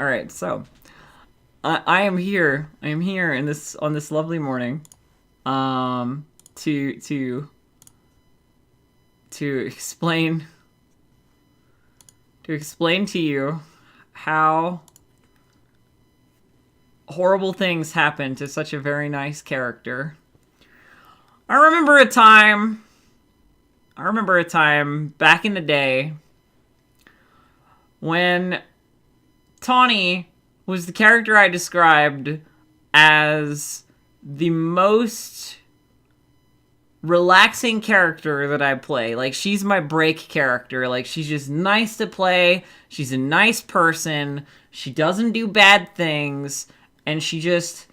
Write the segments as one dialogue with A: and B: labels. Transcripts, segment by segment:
A: All right, so I am here. I am here in this on this lovely morning, to explain to you how horrible things happen to such a very nice character. I remember a time back in the day when Tawney was the character I described as the most relaxing character that I play. Like, she's my break character. Like, she's just nice to play. She's a nice person. She doesn't do bad things. And she just,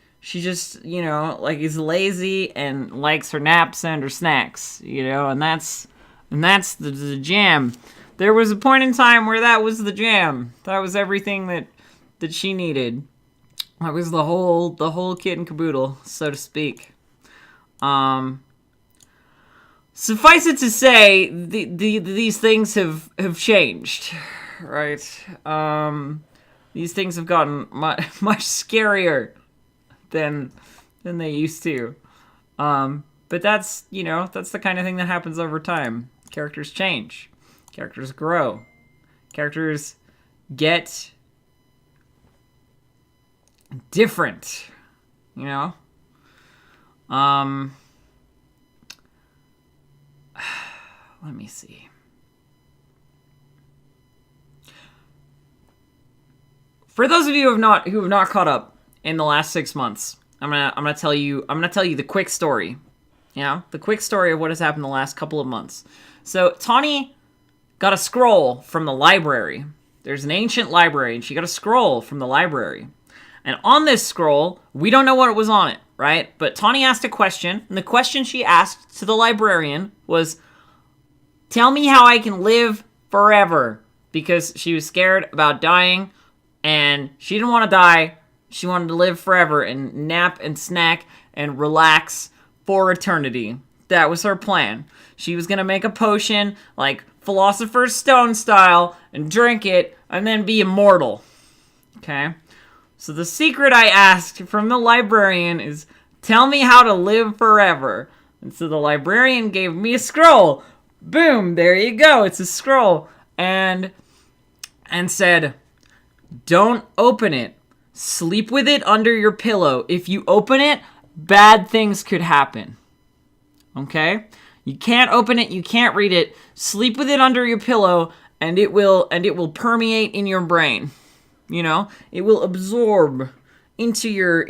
A: you know, like, is lazy and likes her naps and her snacks, you know, and that's the jam. There was a point in time where that was the jam. That was everything that she needed. That was the whole kit and caboodle, so to speak. Suffice it to say, these things have changed, right? These things have gotten much scarier than they used to. But that's, you know, that's the kind of thing that happens over time. Characters change. Characters grow. Characters get different, you know? Let me see. For those of you who have not caught up in the last 6 months, I'm gonna tell you the quick story. You know, the quick story of what has happened the last couple of months. So Tawney got a scroll from the library. There's an ancient library, and she got a scroll from the library. And on this scroll, we don't know what was on it, right? But Tawney asked a question, and the question she asked to the librarian was, "Tell me how I can live forever," because she was scared about dying, and she didn't want to die. She wanted to live forever and nap and snack and relax for eternity. That was her plan. She was going to make a potion, like Philosopher's Stone style, and drink it, and then be immortal. Okay? So the secret I asked from the librarian is, "Tell me how to live forever." And so the librarian gave me a scroll. Boom, there you go. It's a scroll. And said, "Don't open it. Sleep with it under your pillow. If you open it, bad things could happen." Okay? You can't open it, you can't read it. Sleep with it under your pillow, and it will permeate in your brain. You know? It will absorb into your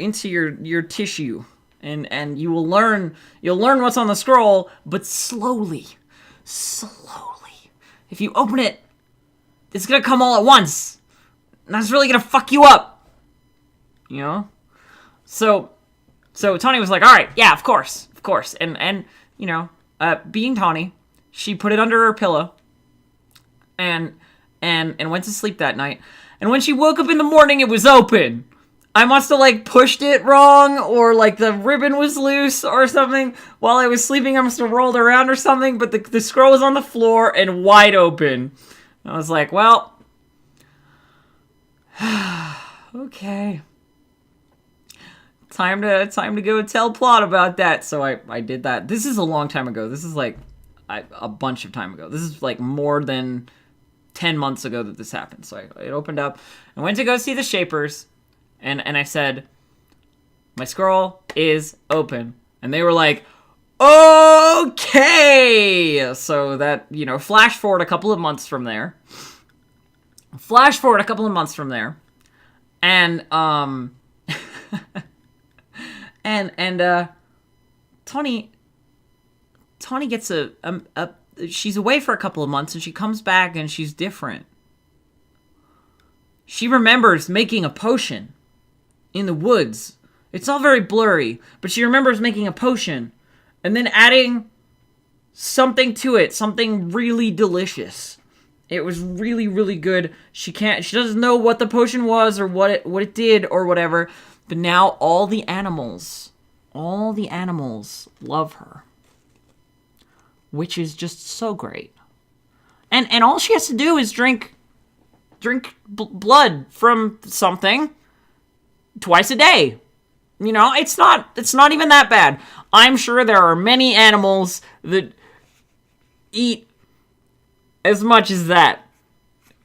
A: tissue. And you'll learn what's on the scroll, but slowly. If you open it, it's gonna come all at once. And that's really gonna fuck you up. You know? So Tawney was like, "All right, yeah, of course. And you know, being Tawney, she put it under her pillow and went to sleep that night. And when she woke up in the morning, it was open. I must have, like, pushed it wrong, or, like, the ribbon was loose or something. While I was sleeping, I must have rolled around or something, but the scroll was on the floor and wide open. I was like, well, okay. Time to go tell Plot about that. So I did that. This is a long time ago. This is, like, a bunch of time ago. This is, like, more than 10 months ago that this happened. So it opened up. I went to go see the Shapers. And I said, "My scroll is open." And they were like, "Okay!" So that, you know, flash forward a couple of months from there. And, Tawney gets she's away for a couple of months, and she comes back, and she's different. She remembers making a potion in the woods. It's all very blurry, but she remembers making a potion and then adding something to it, something really delicious. It was really, really good. She doesn't know what the potion was or what it did or whatever, but now all the animals love her, which is just so great. And all she has to do is drink drink blood from something twice a day. You know, it's not even that bad. I'm sure there are many animals that eat as much as that.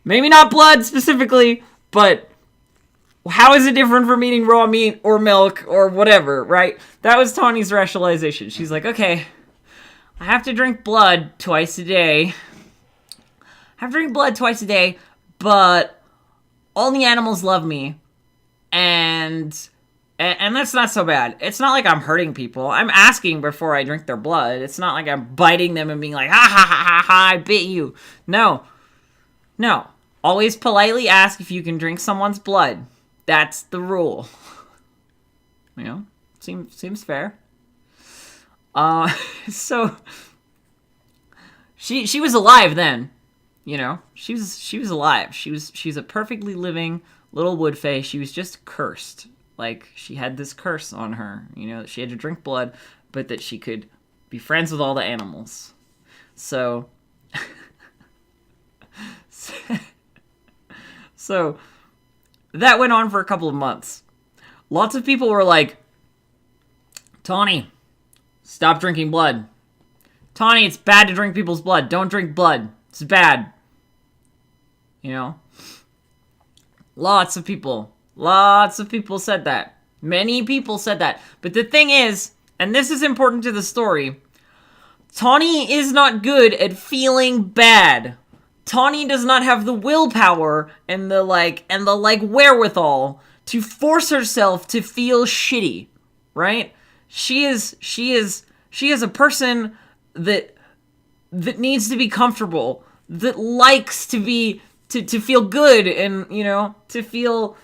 A: Maybe not blood specifically, but how is it different from eating raw meat or milk or whatever, right? That was Tawney's rationalization. She's like, okay, I have to drink blood twice a day. But all the animals love me. And that's not so bad. It's not like I'm hurting people. I'm asking before I drink their blood. It's not like I'm biting them and being like, ha ha ha ha ha, I bit you. No. Always politely ask if you can drink someone's blood. That's the rule. You know, seems fair. So she was alive then. You know, she was alive. She's a perfectly living little wood fae. She was just cursed. Like, she had this curse on her, you know, that she had to drink blood, but that she could be friends with all the animals. So, so that went on for a couple of months. Lots of people were like, Tawney, stop drinking blood. Tawney, it's bad to drink people's blood. Don't drink blood. It's bad. You know? Lots of people said that. Many people said that. But the thing is, and this is important to the story, Tawney is not good at feeling bad. Tawney does not have the willpower and the wherewithal to force herself to feel shitty, right? She is a person that needs to be comfortable, that likes to feel good, and, you know, to feel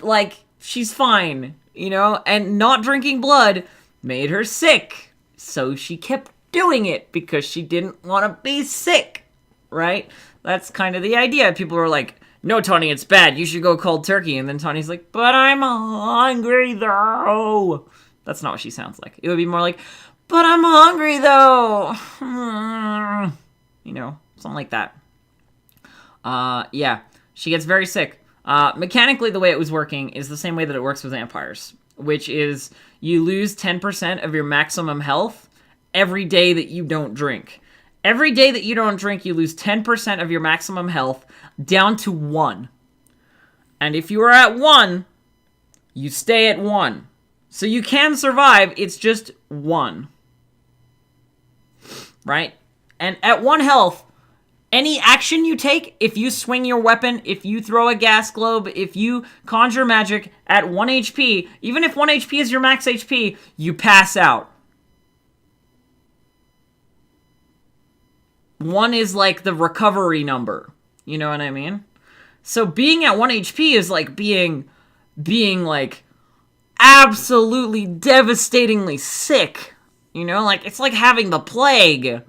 A: like she's fine, you know, and not drinking blood made her sick. So she kept doing it because she didn't want to be sick, right? That's kind of the idea. People were like, no, Tawney, it's bad. You should go cold turkey. And then Tawney's like, but I'm hungry, though. That's not what she sounds like. It would be more like, but I'm hungry, though. You know, something like that. Yeah, she gets very sick. Mechanically, the way it was working is the same way that it works with vampires, which is you lose 10% of your maximum health every day that you don't drink. Every day that you don't drink, you lose 10% of your maximum health down to 1. And if you are at 1, you stay at 1. So you can survive, it's just 1. Right? And at 1 health, any action you take, if you swing your weapon, if you throw a gas globe, if you conjure magic at 1 HP, even if 1 HP is your max HP, you pass out. 1 is like the recovery number. You know what I mean? So being at 1 HP is like being like absolutely devastatingly sick. You know, like it's like having the plague.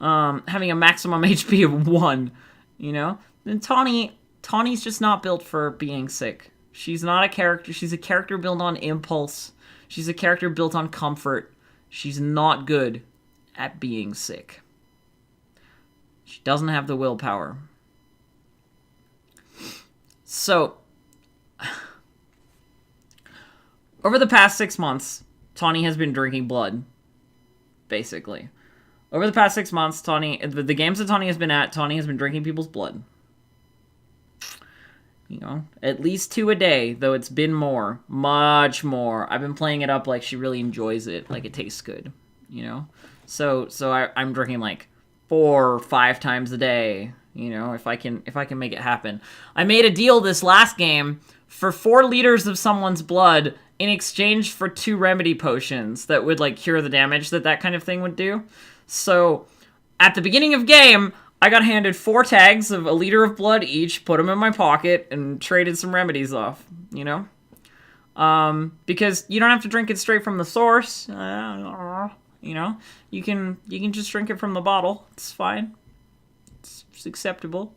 A: Having a maximum HP of 1, you know? And Tawney's just not built for being sick. She's not a character. She's a character built on impulse. She's a character built on comfort. She's not good at being sick. She doesn't have the willpower. So, over the past 6 months, Tawney has been drinking blood, basically. Over the past 6 months, the games that Tawney has been at, Tawney has been drinking people's blood. You know, at least 2 a day, though it's been more. Much more. I've been playing it up like she really enjoys it, like it tastes good, you know? So I'm drinking like 4 or 5 times a day, you know, if I can make it happen. I made a deal this last game for 4 liters of someone's blood in exchange for 2 remedy potions that would, like, cure the damage that kind of thing would do. So, at the beginning of game, I got handed 4 tags of a liter of blood each, put them in my pocket, and traded some remedies off, you know? Because you don't have to drink it straight from the source, you know? You can just drink it from the bottle. It's fine. It's acceptable.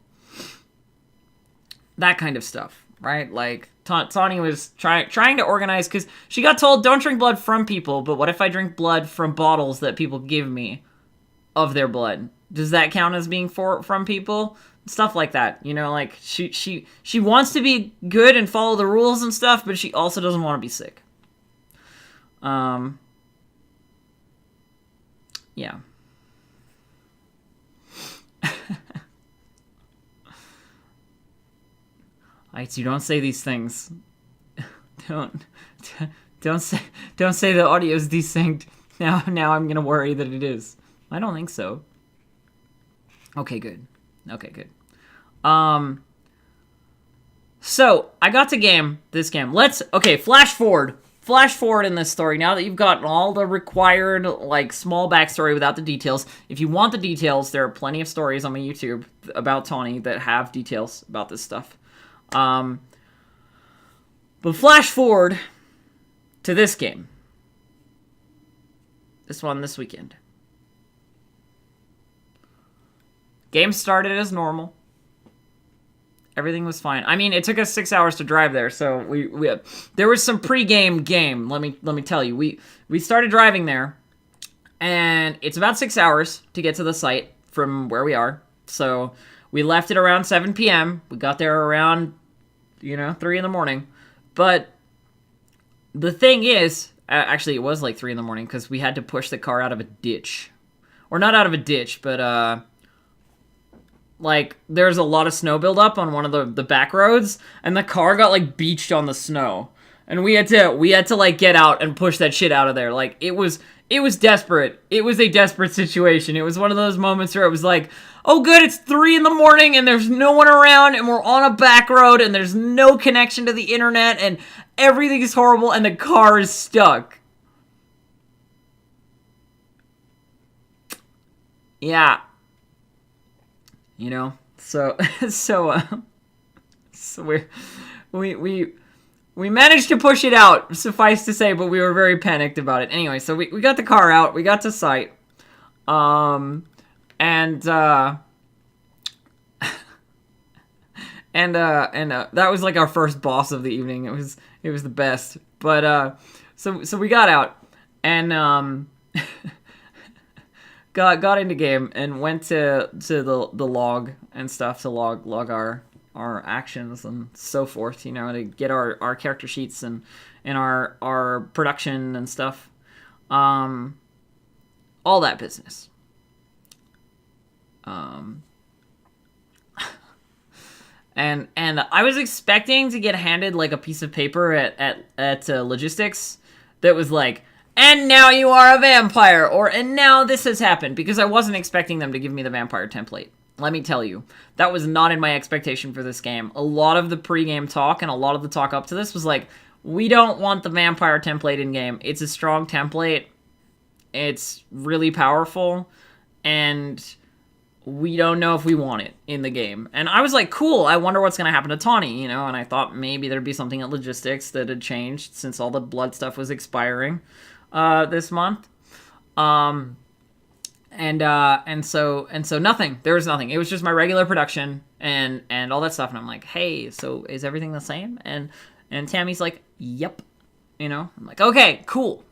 A: That kind of stuff, right? Like, Tawney was trying to organize, because she got told, don't drink blood from people, but what if I drink blood from bottles that people give me of their blood? Does that count as being from people? Stuff like that, you know, like she wants to be good and follow the rules and stuff, but she also doesn't want to be sick. Yeah. Alright, you don't say these things. Don't say the audio's desynced. Now I'm gonna worry that it is. I don't think so. Okay, good. Okay, good. So I got to this game. Flash forward. Flash forward in this story. Now that you've gotten all the required, like, small backstory without the details. If you want the details, there are plenty of stories on my YouTube about Tawney that have details about this stuff. But flash forward to this game. This one this weekend. Game started as normal. Everything was fine. I mean, it took us 6 hours to drive there, so we there was some pre-game game. Let me tell you, we started driving there, and it's about 6 hours to get to the site from where we are. So we left at around 7 p.m. We got there around 3 in the morning. But the thing is, actually, it was like 3 in the morning because we had to push the car out of a ditch, or not out of a ditch, but like, there's a lot of snow buildup on one of the back roads, and the car got, like, beached on the snow. And we had to, like, get out and push that shit out of there. Like, it was desperate. It was a desperate situation. It was one of those moments where it was like, oh, good, it's 3 in the morning, and there's no one around, and we're on a back road, and there's no connection to the internet, and everything is horrible, and the car is stuck. Yeah. So we managed to push it out, suffice to say, but we were very panicked about it. Anyway, so we got the car out, we got to site, and that was like our first boss of the evening. It was the best. But so we got out and got into game and went to the log and stuff to log our actions and so forth, to get our character sheets and our production and stuff. All that business. And I was expecting to get handed like a piece of paper at logistics that was like, and now you are a vampire, or and now this has happened, because I wasn't expecting them to give me the vampire template. Let me tell you, that was not in my expectation for this game. A lot of the pre-game talk and a lot of the talk up to this was like, we don't want the vampire template in game. It's a strong template. It's really powerful, and we don't know if we want it in the game. And I was like, cool, I wonder what's going to happen to Tawney, and I thought maybe there'd be something at logistics that had changed since all the blood stuff was expiring this month. And so nothing. There was nothing. It was just my regular production and all that stuff. And I'm like, hey, so is everything the same? And Tammy's like, yep. I'm like, okay, cool.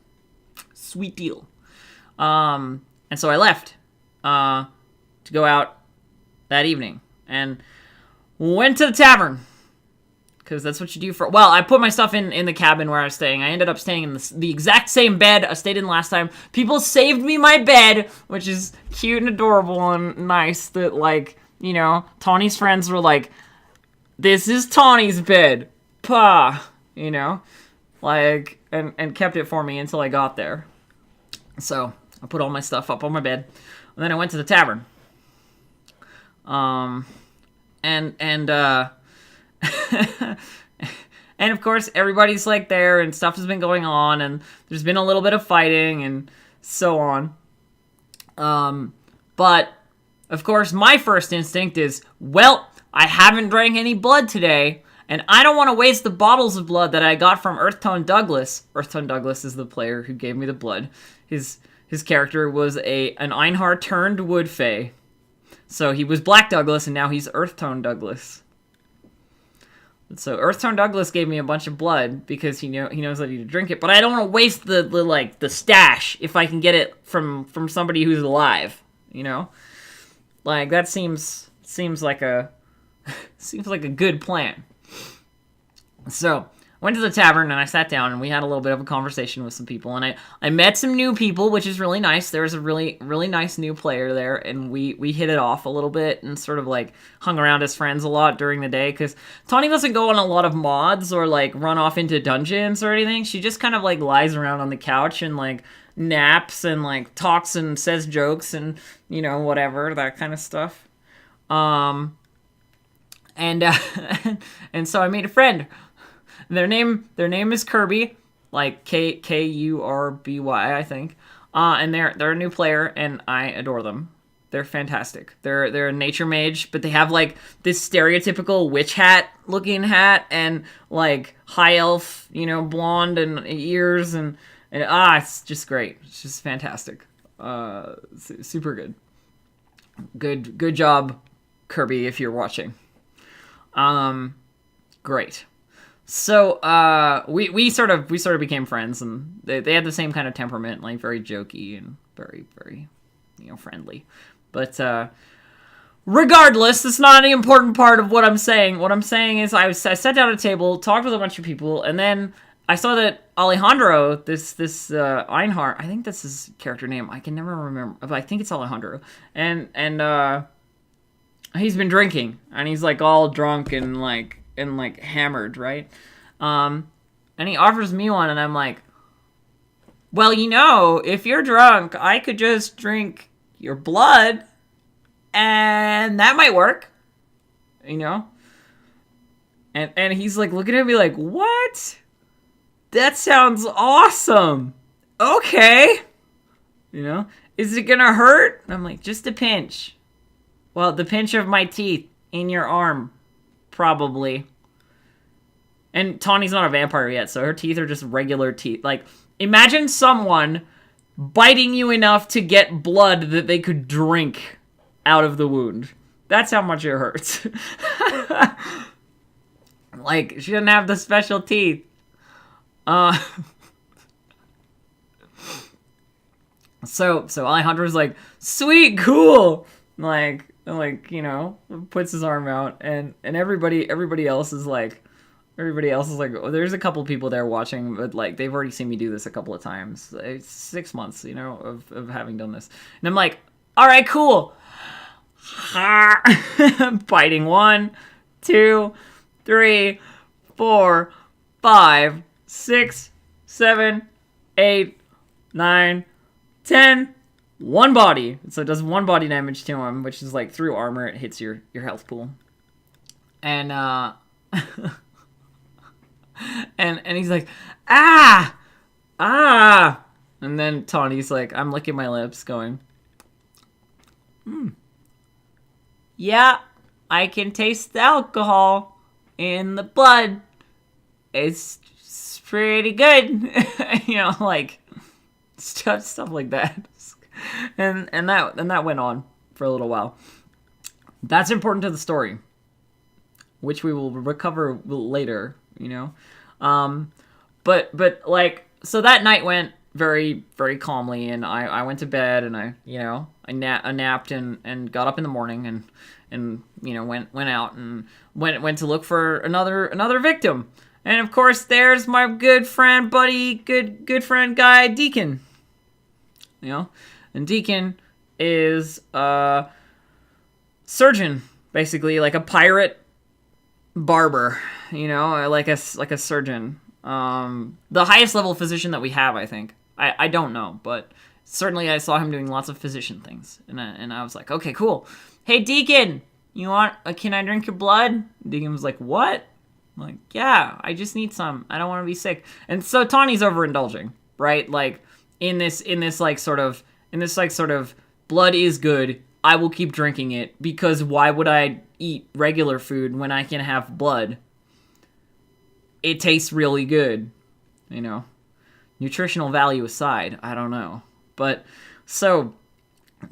A: Sweet deal. And so I left to go out that evening and went to the tavern. Because that's what you do well, I put my stuff in the cabin where I was staying. I ended up staying in the exact same bed I stayed in last time. People saved me my bed, which is cute and adorable and nice that, like, Tawney's friends were like, this is Tawney's bed. Pa. Like, and kept it for me until I got there. So, I put all my stuff up on my bed. And then I went to the tavern. And of course everybody's like there and stuff has been going on and there's been a little bit of fighting and so on. But of course my first instinct is, well, I haven't drank any blood today and I don't want to waste the bottles of blood that I got from Earthtone Douglas. Earthtone Douglas is the player who gave me the blood. His character was an Einhar turned Wood Fae. So he was Black Douglas and now he's Earthtone Douglas. So Earthtone Douglas gave me a bunch of blood because he knows I need to drink it, but I don't want to waste the stash if I can get it from somebody who's alive, Like, that seems like a seems like a good plan. So, went to the tavern and I sat down and we had a little bit of a conversation with some people, and I met some new people, which is really nice. There was a really nice new player there, and we hit it off a little bit and sort of like hung around as friends a lot during the day, because Tawney doesn't go on a lot of mods or like run off into dungeons or anything. She just kind of like lies around on the couch and like naps and like talks and says jokes and, you know, whatever, that kind of stuff. And and so I made a friend. Their name is Kirby, like Kurby, I think. And they're a new player, and I adore them. They're fantastic. They're a nature mage, but they have like this stereotypical witch hat looking hat, and like high elf, you know, blonde and ears, and it's just great. It's just fantastic. Super good. Good job, Kirby, if you're watching. Great. So, we sort of became friends, and they had the same kind of temperament, like very jokey and very, very, you know, friendly. But, regardless, that's not any important part of what I'm saying. What I'm saying is I sat down at a table, talked with a bunch of people, and then I saw that Alejandro, this Einhard, I think that's his character name. I can never remember, but I think it's Alejandro. And he's been drinking, and he's like all drunk and like hammered, right? And he offers me one, and I'm like, well, you know, if you're drunk, I could just drink your blood, and that might work, you know? And he's like looking at me like, what? That sounds awesome. Okay. You know? Is it gonna hurt? And I'm like, just a pinch. Well, the pinch of my teeth in your arm. Probably. And Tawney's not a vampire yet, so her teeth are just regular teeth. Like, imagine someone biting you enough to get blood that they could drink out of the wound. That's how much it hurts. Like, she doesn't have the special teeth. So Alejandro's like, sweet, cool. Like, you know, puts his arm out, and everybody else is like, oh, there's a couple people there watching, but like they've already seen me do this a couple of times. It's 6 months, you know, of having done this, and I'm like, all right, cool. Biting 1, 2, 3, 4, 5, 6, 7, 8, 9, 10. One body. So it does 1 body damage to him, which is like through armor, it hits your health pool. And and he's like, ah. And then Tawney's like, I'm licking my lips going, yeah, I can taste the alcohol in the blood. It's pretty good. You know, like stuff like that. And that went on for a little while. That's important to the story, which we will recover later, you know. But like, so that night went very, very calmly, and I went to bed, and I napped and got up in the morning and you know, went out and went to look for another victim. And of course, there's my good friend, buddy, good friend guy, Deacon. You know, and Deacon is a surgeon, basically, like a pirate barber. You know, like a surgeon. The highest level physician that we have, I think. I don't know, but certainly I saw him doing lots of physician things, and I was like, okay, cool. Hey, Deacon, you want? Can I drink your blood? Deacon was like, what? I'm like, yeah, I just need some. I don't want to be sick. And so Tawney's overindulging, right? Like in this sort of blood is good. I will keep drinking it, because why would I eat regular food when I can have blood? It tastes really good, you know. Nutritional value aside, I don't know. But so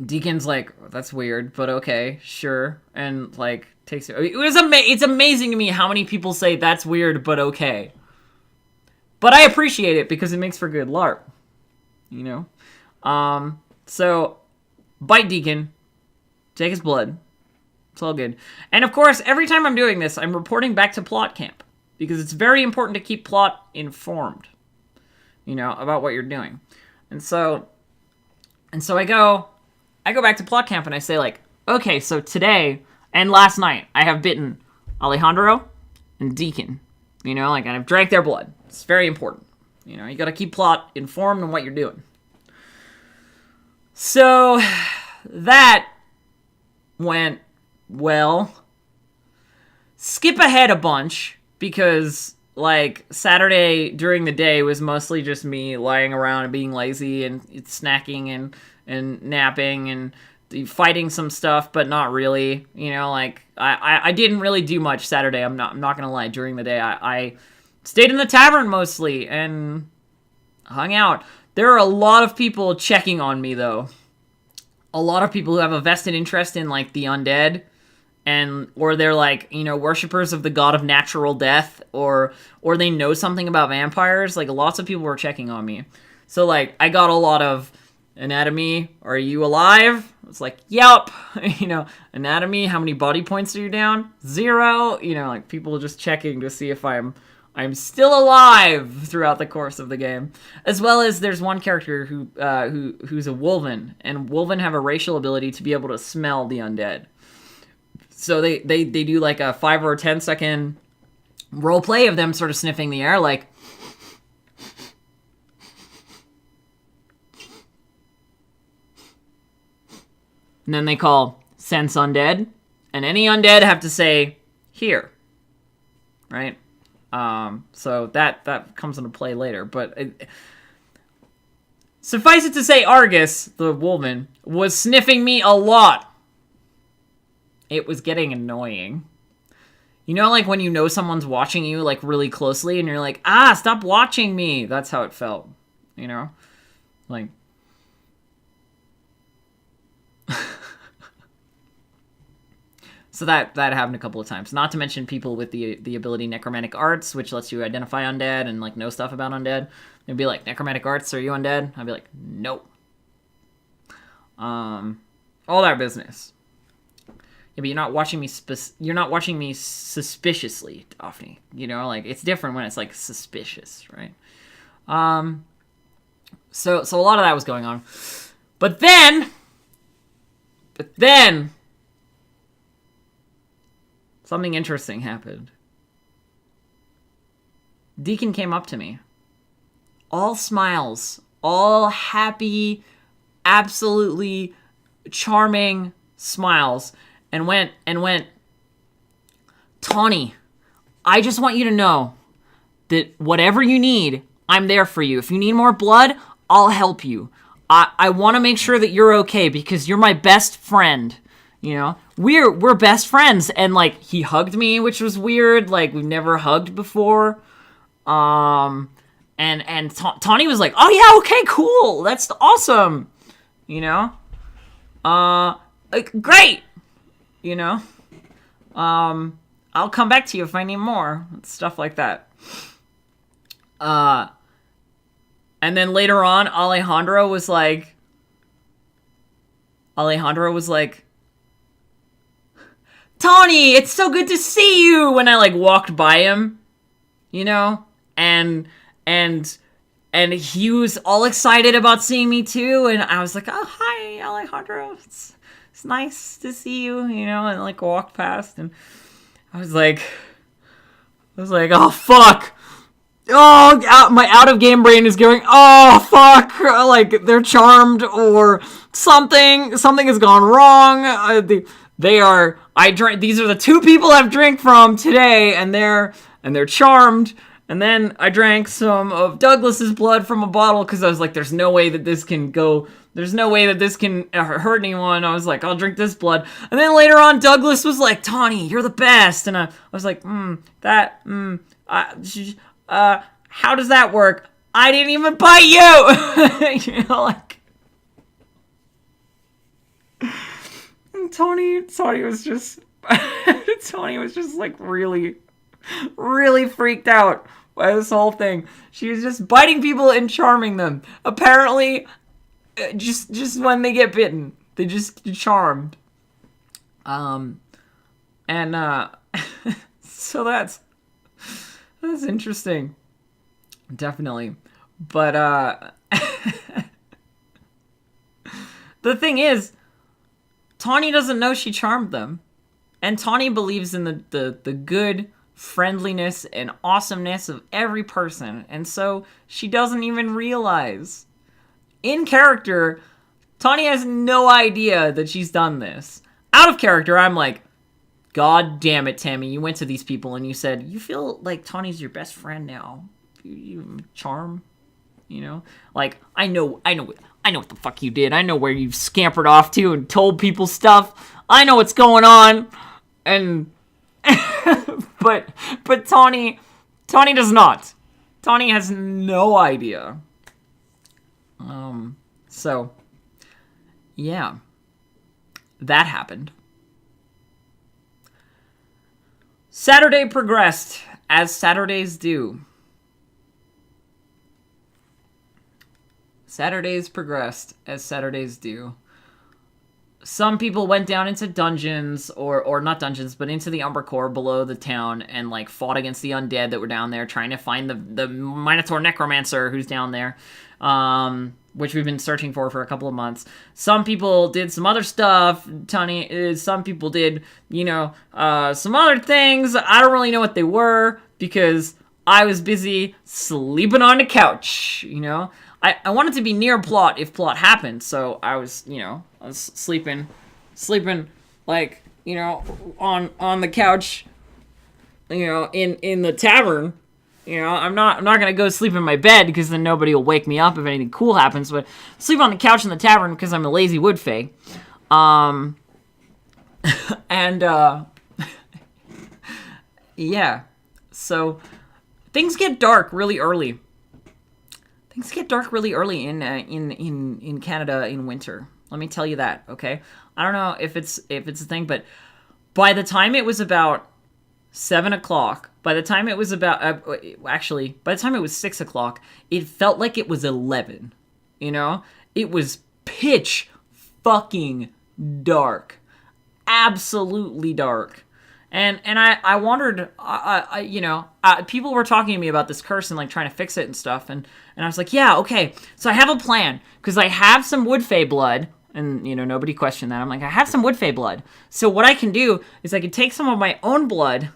A: Deacon's like, that's weird, but okay, sure. And like takes it. It's amazing to me how many people say that's weird, but okay. But I appreciate it because it makes for good LARP, you know. So bite Deacon, Take his blood. It's all good. And of course, every time I'm doing this, I'm reporting back to plot camp. Because it's very important to keep plot informed. You know, about what you're doing. And so I go back to plot camp and I say like, okay, so today and last night I have bitten Alejandro and Deacon. You know, like, and I've drank their blood. It's very important. You know, you gotta keep plot informed on what you're doing. So that went well. Skip ahead a bunch because, like, Saturday during the day was mostly just me lying around and being lazy and snacking and napping and fighting some stuff, but not really. You know, like, I didn't really do much Saturday. I'm not gonna lie. During the day, I stayed in the tavern mostly and hung out. There are a lot of people checking on me, though. A lot of people who have a vested interest in, like, the undead. Or they're, like, you know, worshippers of the god of natural death, or they know something about vampires. Like, lots of people were checking on me. So, like, I got a lot of, anatomy, are you alive? It's like, yep. You know, anatomy, how many body points are you down? 0. You know, like, people just checking to see if I'm still alive throughout the course of the game. As well as there's one character who's a wolven, and wolven have a racial ability to be able to smell the undead. So they do like a 5 or 10 second role play of them sort of sniffing the air, like, and then they call sense undead, and any undead have to say here, right? So that comes into play later, but suffice it to say, Argus, the woman, was sniffing me a lot. It was getting annoying. You know, like when you know someone's watching you, like, really closely, and you're like, stop watching me. That's how it felt, you know? Like, so that happened a couple of times. Not to mention people with the ability Necromantic Arts, which lets you identify undead and, like, know stuff about undead. They'd be like, Necromantic Arts, are you undead? I'd be like, nope. All that business. Yeah, but you're not watching me suspiciously, Tawney. You know, like, it's different when it's, like, suspicious, right? So a lot of that was going on. But then something interesting happened. Deacon came up to me. All smiles, all happy, absolutely charming smiles. And went, Tawney, I just want you to know that whatever you need, I'm there for you. If you need more blood, I'll help you. I want to make sure that you're okay because you're my best friend. You know, we're best friends. And, like, he hugged me, which was weird. Like, we've never hugged before. And Tawney was like, oh yeah, okay, cool. That's awesome. You know, great. You know, I'll come back to you if I need more. Stuff like that. And then later on, Alejandro was like, Tawney, it's so good to see you, when I, like, walked by him, you know, and he was all excited about seeing me too, and I was like, oh, hi, Alejandro, it's nice to see you, you know, and, like, walked past, and I was like, oh, fuck. Oh, my out-of-game brain is going, oh, fuck. Like, they're charmed, or something has gone wrong. These are the 2 people I've drank from today, and they're charmed. And then I drank some of Douglas's blood from a bottle, because I was like, there's no way that this can hurt anyone. I was like, I'll drink this blood. And then later on, Douglas was like, Tawney, you're the best. And I was like, how does that work? I didn't even bite you! You know, like... Tawney was just... Tawney was just, like, really, really freaked out by this whole thing. She was just biting people and charming them. Apparently, just when they get bitten, they just get charmed. And so that's interesting. Definitely. But the thing is, Tawney doesn't know she charmed them. And Tawney believes in the good friendliness and awesomeness of every person. And so she doesn't even realize. In character, Tawney has no idea that she's done this. Out of character, I'm like, God damn it, Tammy. You went to these people and you said, you feel like Tawney's your best friend now. You charm, you know? Like, I know what the fuck you did. I know where you scampered off to and told people stuff. I know what's going on. And but Tawney does not. Tawney has no idea. So yeah. That happened. Saturday progressed as Saturdays do. Saturdays progressed as Saturdays do. Some people went down into dungeons, or not dungeons, but into the Umber Core below the town and, like, fought against the undead that were down there, trying to find the Minotaur Necromancer who's down there, which we've been searching for a couple of months. Some people did some other stuff. Some people did, some other things. I don't really know what they were, because I was busy sleeping on the couch, I wanted to be near plot if plot happened, so I was, I was sleeping, like, on the couch, in the tavern. I'm not gonna go sleep in my bed, because then nobody will wake me up if anything cool happens, but sleep on the couch in the tavern because I'm a lazy wood fae. Yeah, so things get dark really early. Things get dark really early in Canada in winter. Let me tell you that, okay? I don't know if it's a thing, but by the time it was about 7 o'clock, by the time it was 6 o'clock, it felt like it was 11, It was pitch fucking dark. Absolutely dark. And I wondered, people were talking to me about this curse and, like, trying to fix it and stuff, and I was like, yeah, okay, so I have a plan, because I have some wood fae blood, and, nobody questioned that. I'm like, I have some wood fae blood, so what I can do is I can take some of my own blood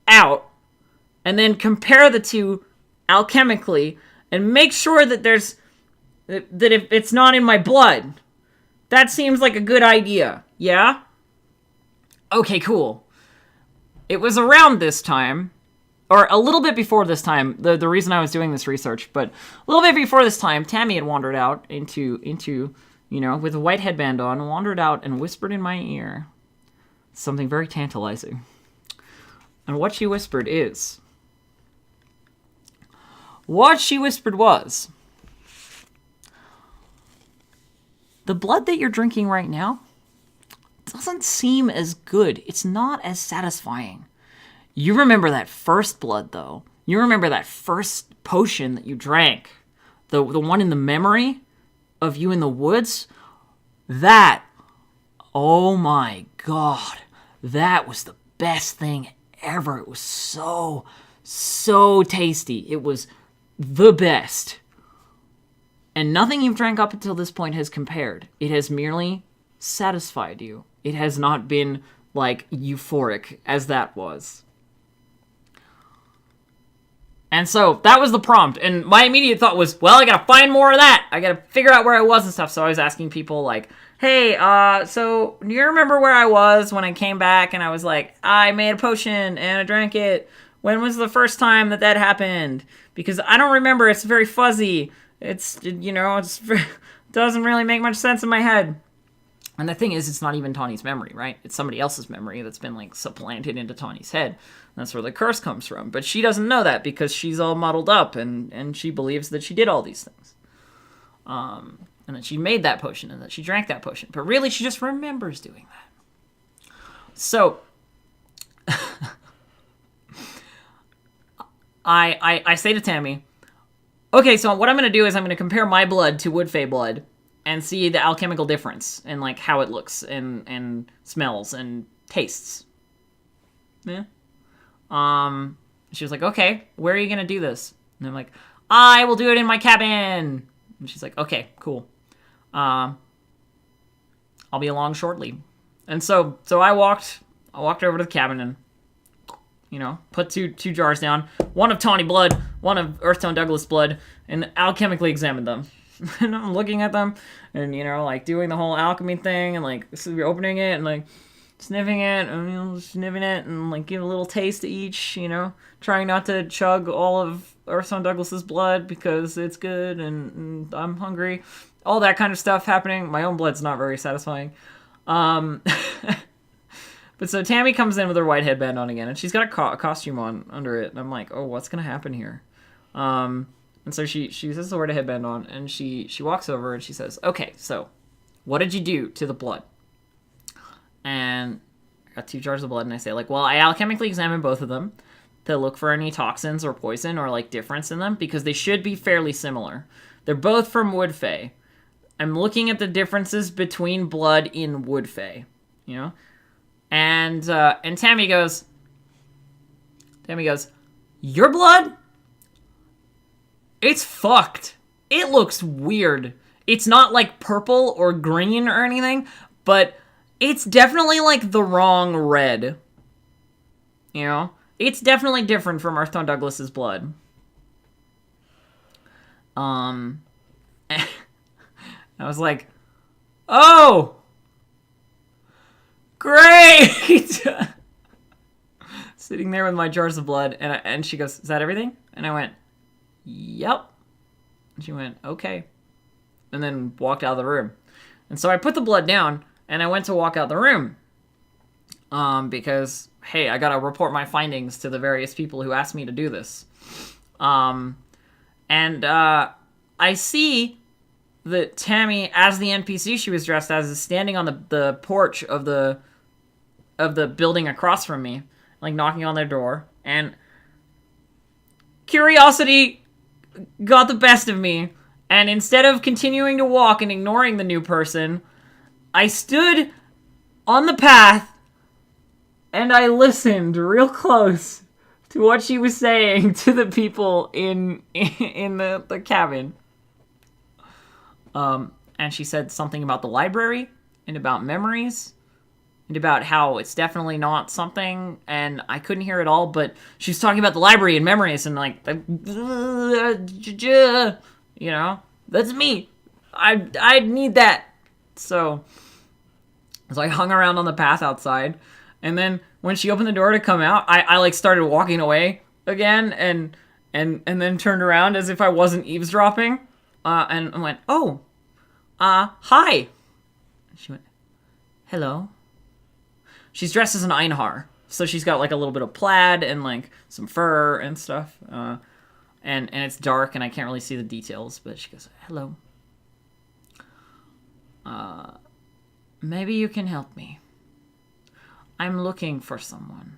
A: out, and then compare the two alchemically, and make sure that that if it's not in my blood. That seems like a good idea, yeah? Okay, cool. It was around this time, or a little bit before this time, the reason I was doing this research, but a little bit before this time, Tammy had wandered out into with a white headband on, wandered out and whispered in my ear something very tantalizing. And what she whispered was, the blood that you're drinking right now doesn't seem as good. It's not as satisfying. You remember that first blood, though. You remember that first potion that you drank. The one in the memory of you in the woods? That, oh my God, that was the best thing ever. It was so tasty. It was the best. And nothing you've drank up until this point has compared. It has merely satisfied you. It has not been, like, euphoric as that was. And so that was the prompt. And my immediate thought was, well, I gotta find more of that. I gotta figure out where I was and stuff. So I was asking people, like, hey, so do you remember where I was when I came back and I was like, I made a potion and I drank it? When was the first time that happened? Because I don't remember. It's very fuzzy. It doesn't really make much sense in my head. And the thing is, it's not even Tawney's memory, right? It's somebody else's memory that's been, like, supplanted into Tawney's head. That's where the curse comes from. But she doesn't know that because she's all muddled up and she believes that she did all these things. And that she made that potion and that she drank that potion. But really, she just remembers doing that. So, I say to Tammy, okay, so what I'm going to do is I'm going to compare my blood to Wood Fae blood, and see the alchemical difference and like how it looks and smells and tastes. Yeah. She was like, okay, where are you gonna do this? And I'm like, I will do it in my cabin. And she's like, okay, cool. I'll be along shortly. And so I walked over to the cabin and, you know, put two jars down, one of Tawney blood, one of Earthtone Douglas blood, and alchemically examined them. And I'm looking at them and, you know, like doing the whole alchemy thing and like opening it and like sniffing it and, you know, sniffing it and like give a little taste to each, you know, trying not to chug all of Earthtone Douglas's blood because it's good and I'm hungry. All that kind of stuff happening. My own blood's not very satisfying. But so Tammy comes in with her white headband on again, and she's got a costume on under it, and I'm like, oh, what's gonna happen here? And so she says the word headband on, and she walks over and she says, okay, so what did you do to the blood? And I got 2 jars of blood, and I say, like, well, I alchemically examined both of them to look for any toxins or poison or like difference in them because they should be fairly similar. They're both from Woodfey. I'm looking at the differences between blood in Woodfey, you know? And Tammy goes, your blood? It's fucked. It looks weird. It's not like purple or green or anything, but it's definitely like the wrong red. You know? It's definitely different from Earthtone Douglas's blood. I was like, oh! Great! Sitting there with my jars of blood, and she goes, is that everything? And I went, yep. And she went, okay. And then walked out of the room. And so I put the blood down, and I went to walk out the room. Because, hey, I gotta report my findings to the various people who asked me to do this. I see that Tammy, as the NPC she was dressed as, is standing on the porch of the building across from me, like knocking on their door, and curiosity got the best of me, and instead of continuing to walk and ignoring the new person, I stood on the path and I listened real close to what she was saying to the people in the cabin. And she said something about the library and about memories and about how it's definitely not something, and I couldn't hear it all, but she was talking about the library and memories and like, you know, that's me. I need that. So I hung around on the path outside, and then when she opened the door to come out, I like started walking away again and then turned around as if I wasn't eavesdropping, and I went, oh, hi. She went, hello. She's dressed as an Einhar, so she's got like a little bit of plaid and like some fur and stuff, and it's dark and I can't really see the details, but she goes, hello. Maybe you can help me. I'm looking for someone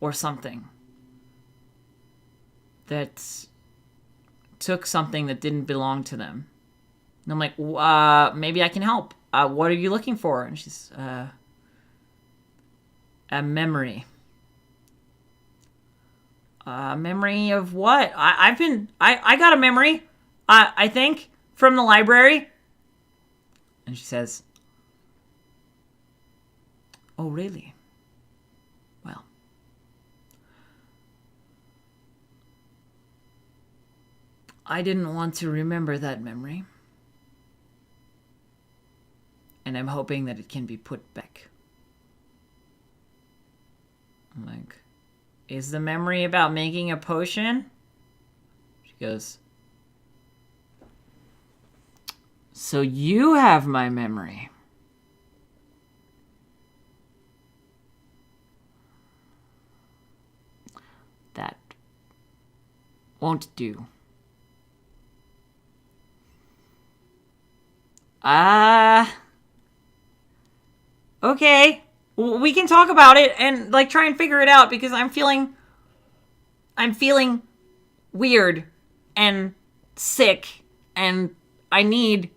A: or something that took something that didn't belong to them. And I'm like, maybe I can help. What are you looking for? And she's, a memory. A memory of what? I got a memory, I think, from the library. And she says, oh, really? Well, I didn't want to remember that memory. And I'm hoping that it can be put back. I'm like, is the memory about making a potion? She goes, so you have my memory. That won't do. Okay. We can talk about it and like try and figure it out because I'm feeling weird and sick and I need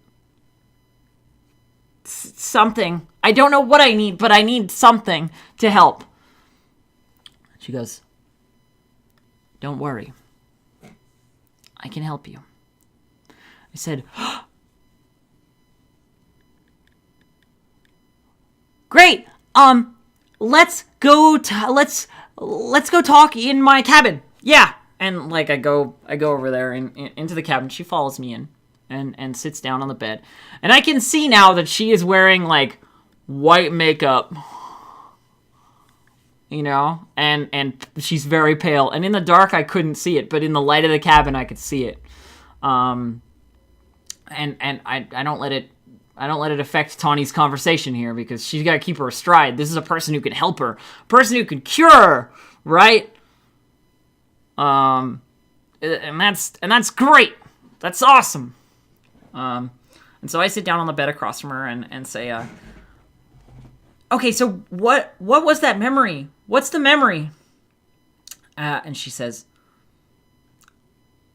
A: something. I don't know what I need, but I need something to help. She goes, don't worry. I can help you. I said, great. Let's go talk in my cabin. Yeah. And like I go over there into the cabin. She follows me in and sits down on the bed. And I can see now that she is wearing like white makeup. You know, and she's very pale. And in the dark I couldn't see it, but in the light of the cabin I could see it. And I don't let it affect Tawney's conversation here, because she's got to keep her stride. This is a person who can help her, a person who can cure her, right? And that's great. That's awesome. And so I sit down on the bed across from her and say, okay, so what was that memory? What's the memory? And she says,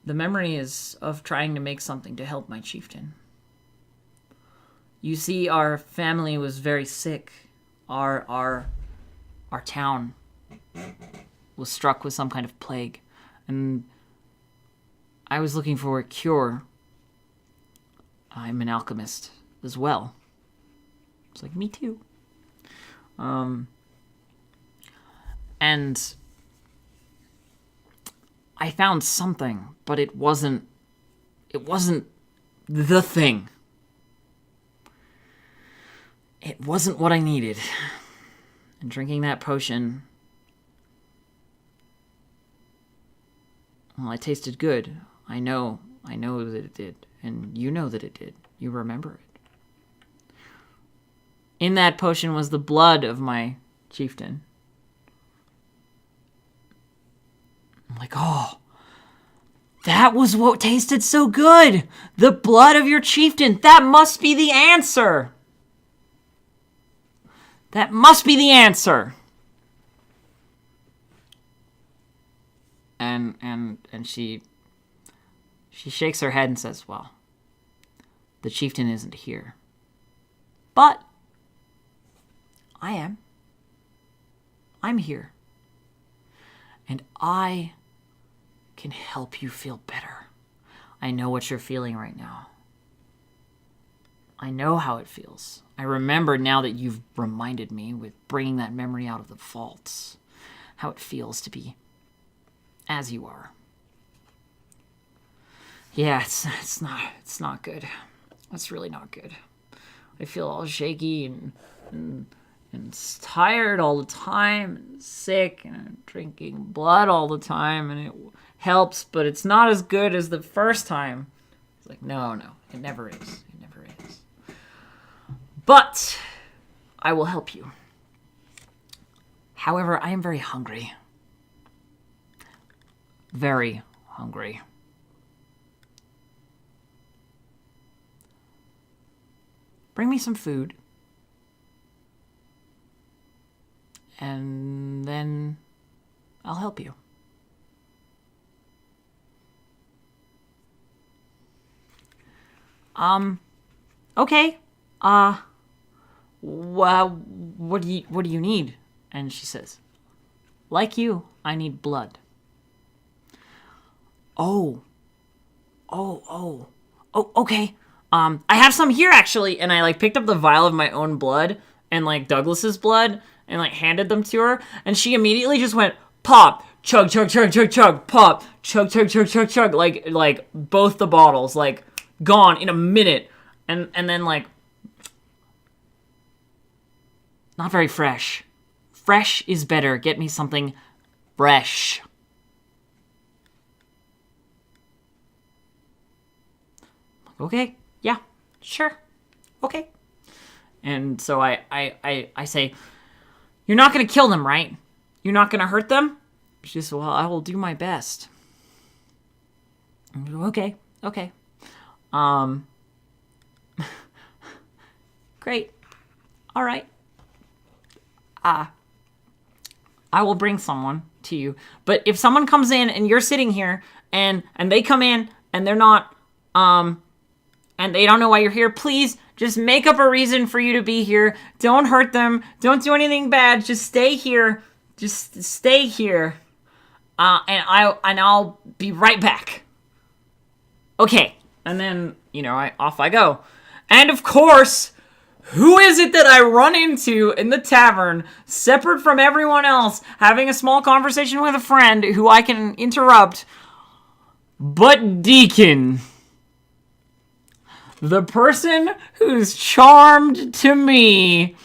A: the memory is of trying to make something to help my chieftain. You see, our family was very sick. Our town was struck with some kind of plague. And I was looking for a cure. I'm an alchemist as well. It's like, me too. And I found something, but it wasn't the thing. It wasn't what I needed. And drinking that potion, well, it tasted good. I know that it did. And you know that it did. You remember it. In that potion was the blood of my chieftain. I'm like, oh, that was what tasted so good. The blood of your chieftain. That must be the answer. That must be the answer. And she shakes her head and says, well, the chieftain isn't here. But I am. I'm here. And I can help you feel better. I know what you're feeling right now. I know how it feels. I remember now that you've reminded me with bringing that memory out of the vaults, how it feels to be as you are. Yeah, it's not good. It's really not good. I feel all shaky and tired all the time, and sick, and I'm drinking blood all the time, and it helps, but it's not as good as the first time. It's like, no, it never is. It never is. But I will help you. However, I am very hungry. Very hungry. Bring me some food. And then I'll help you. Okay. What do you need? And she says, like you, I need blood. Oh, okay. I have some here actually, and I like picked up the vial of my own blood and like Douglas's blood and like handed them to her, and she immediately just went pop, chug, chug, chug, chug, chug, pop, chug, chug, chug, chug, chug, like both the bottles like gone in a minute, and then like not very fresh. Fresh is better. Get me something fresh. Okay. Yeah, sure. Okay. And so I say, you're not going to kill them, right? You're not going to hurt them? She says, well, I will do my best. Okay. Great. All right. I will bring someone to you. But if someone comes in and you're sitting here and they come in and they're not, and they don't know why you're here, please just make up a reason for you to be here. Don't hurt them. Don't do anything bad. Just stay here. Just stay here. And I'll be right back. Okay. And then, off I go. And of course, who is it that I run into in the tavern, separate from everyone else, having a small conversation with a friend who I can interrupt, but Deacon. The person who's charmed to me.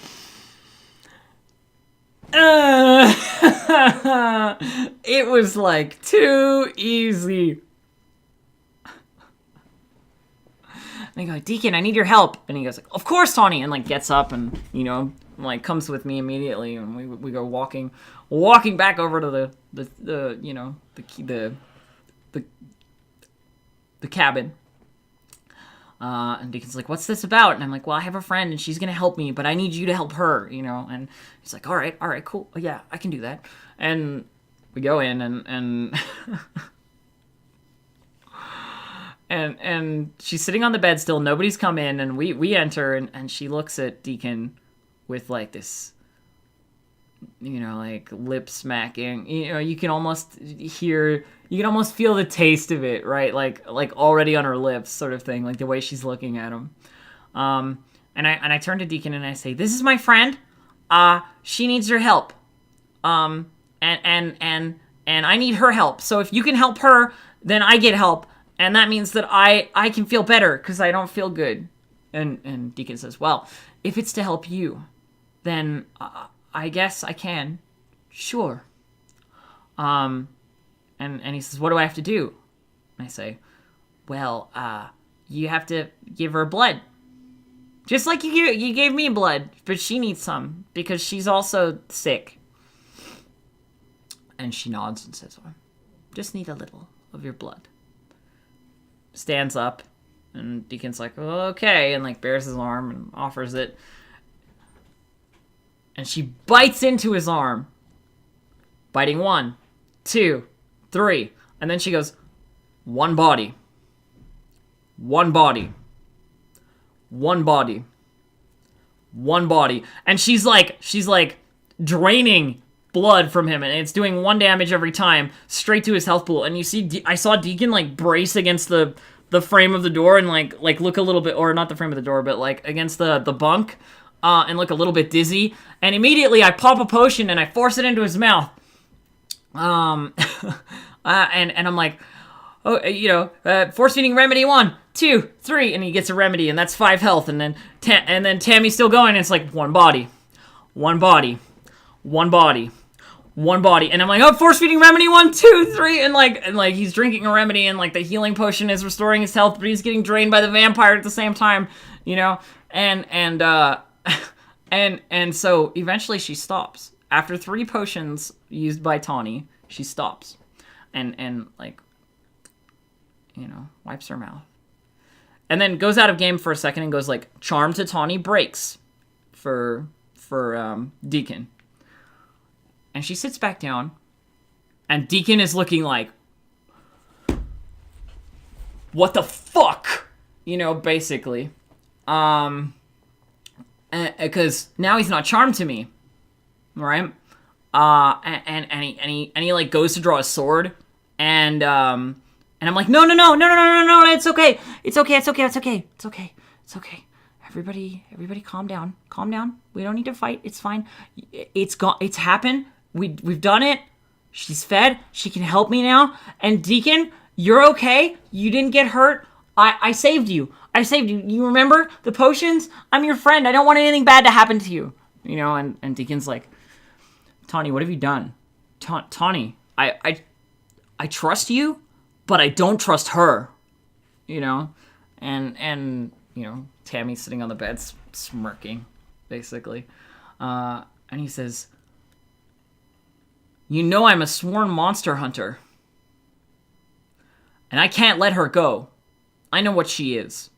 A: It was like too easy. And I go, Deacon, I need your help. And he goes, like, of course, Tawney. And like gets up and, comes with me immediately. And we go walking back over to the cabin. And Deacon's like, what's this about? And I'm like, well, I have a friend and she's going to help me, but I need you to help her, And he's like, all right, cool. Yeah, I can do that. And we go in and and she's sitting on the bed still. Nobody's come in. And we enter and she looks at Deacon with like this, like lip smacking. You can almost feel the taste of it, right? Like already on her lips, sort of thing, like the way she's looking at him. And I turn to Deacon and I say, "This is my friend. She needs your help. And I need her help. So if you can help her, then I get help, and that means that I can feel better because I don't feel good." And Deacon says, "Well, if it's to help you, then I guess I can. Sure." And he says, "What do I have to do?" And I say, "Well, you have to give her blood. Just like you gave me blood, but she needs some because she's also sick." And she nods and says, "Well, just need a little of your blood." Stands up, and Deacon's like, "Okay," and like bears his arm and offers it. And she bites into his arm, biting 1, 2, 3, and then she goes, "One body, one body, one body, one body," and she's like draining blood from him, and it's doing 1 damage every time straight to his health pool. And you see, I saw Deacon like brace against the frame of the door and like look a little bit, or not the frame of the door, but like against the bunk, and look a little bit dizzy. And immediately I pop a potion and I force it into his mouth. And I'm like, force feeding remedy 1, 2, 3, and he gets a remedy, and that's 5 health. And then Tammy's still going, and it's like one body, one body, one body, one body, and I'm like, oh, force feeding remedy 1, 2, 3, and like he's drinking a remedy, and like the healing potion is restoring his health, but he's getting drained by the vampire at the same time, and so eventually she stops. After 3 potions used by Tawney, she stops, and wipes her mouth, and then goes out of game for a second and goes like, charm to Tawney breaks for Deacon. And she sits back down, and Deacon is looking like, what the fuck? Basically. Because now he's not charmed to me. Right? And he like goes to draw a sword, and I'm like, no, it's okay. It's okay. Everybody calm down. We don't need to fight. It's fine. It's happened. We've done it. She's fed. She can help me now. And Deacon, you're okay. You didn't get hurt. I saved you. You remember the potions? I'm your friend. I don't want anything bad to happen to you. And Deacon's like, Tawney, what have you done? Tawney, I trust you, but I don't trust her. And Tammy's sitting on the bed smirking, basically. And he says, I'm a sworn monster hunter. And I can't let her go. I know what she is.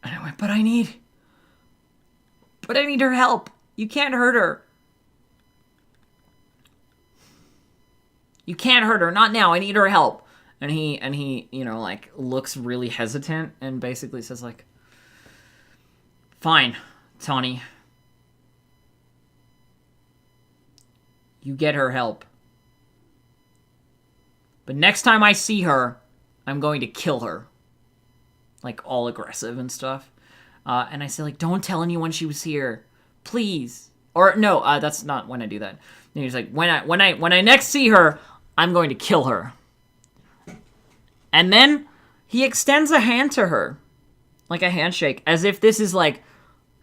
A: And I went, but I need her help. You can't hurt her. You can't hurt her. Not now. I need her help. he, you know, like, looks really hesitant and basically says, like, fine, Tawney. You get her help. But next time I see her, I'm going to kill her. Like, all aggressive and stuff. And I say, like, don't tell anyone she was here. Please. Or, no, that's not when I do that. And he's like, when I next see her, I'm going to kill her. And then he extends a hand to her. Like a handshake. As if this is like,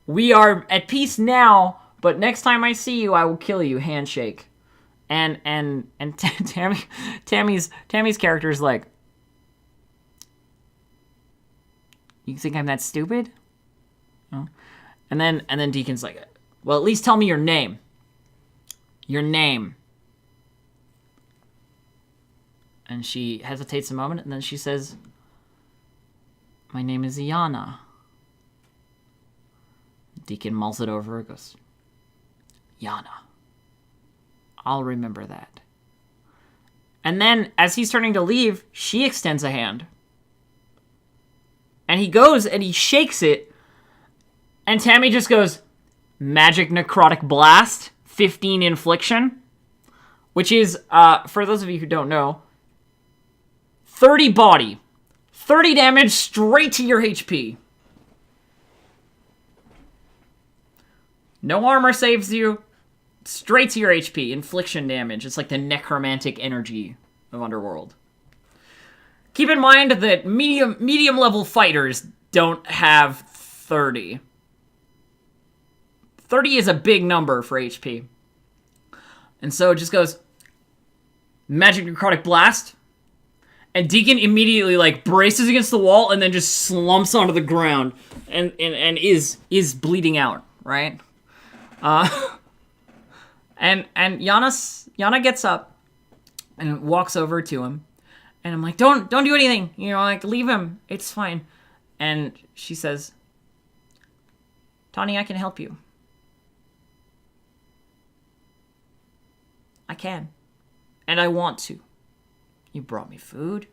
A: we are at peace now, but next time I see you, I will kill you. Handshake. And Tammy's character is like, you think I'm that stupid? No. And then Deacon's like, well, at least tell me your name. Your name. And she hesitates a moment, and then she says, my name is Iana. Deacon mulls it over, goes, Yana. I'll remember that. And then, as he's turning to leave, she extends a hand. And he goes and he shakes it. And Tammy just goes, Magic Necrotic Blast, 15 infliction. Which is, for those of you who don't know, 30 body. 30 damage straight to your HP. No armor saves you. Straight to your HP. Infliction damage. It's like the necromantic energy of Underworld. Keep in mind that medium level fighters don't have 30. 30 is a big number for HP. And so it just goes, Magic Necrotic Blast. And Deacon immediately, like, braces against the wall and then just slumps onto the ground and is bleeding out, right? And Yana gets up and walks over to him. And I'm like, don't do anything. You know, like, leave him. It's fine. And she says, Tawney, I can help you. I can. And I want to. You brought me food.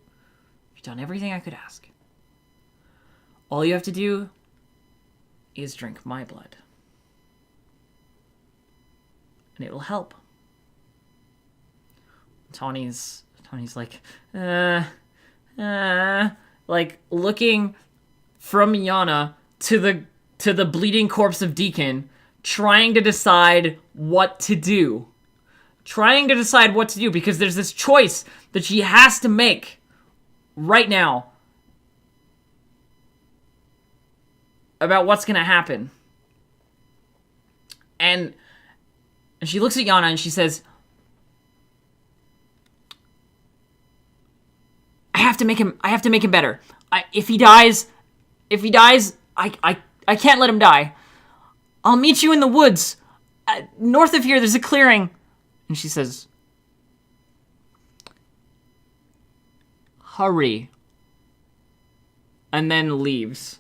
A: You've done everything I could ask. All you have to do is drink my blood. And it will help. Tawney's like, like looking from Yana to the bleeding corpse of Deacon, trying to decide what to do. Because there's this choice that she has to make right now about what's gonna happen. And she looks at Yana and she says, I have to make him better. If he dies, I can't let him die. I'll meet you in the woods. North of here, there's a clearing. And she says, hurry. And then leaves.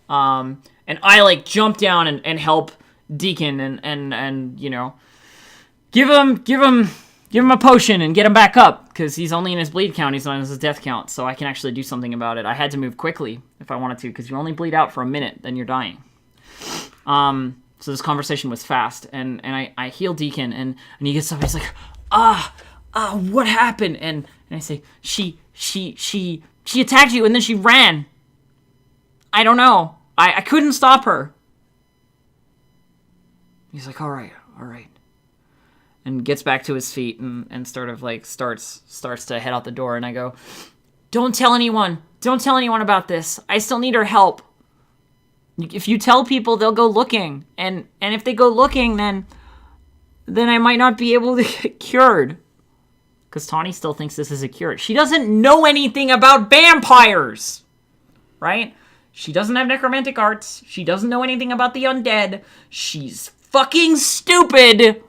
A: And I, like, jump down and help Deacon and you know, give him a potion and get him back up, because he's only in his bleed count, he's not in his death count, so I can actually do something about it. I had to move quickly if I wanted to, because you only bleed out for a minute, then you're dying. So this conversation was fast, and I heal Deacon, and he gets up, he's like, what happened? And I say, she attacked you, and then she ran. I don't know. I couldn't stop her. He's like, all right. And gets back to his feet and sort of like starts to head out the door. And I go, don't tell anyone about this. I still need her help. If you tell people, they'll go looking. And if they go looking, then I might not be able to get cured. Because Tawney still thinks this is a cure. She doesn't know anything about vampires. Right? She doesn't have necromantic arts. She doesn't know anything about the undead. She's fucking stupid.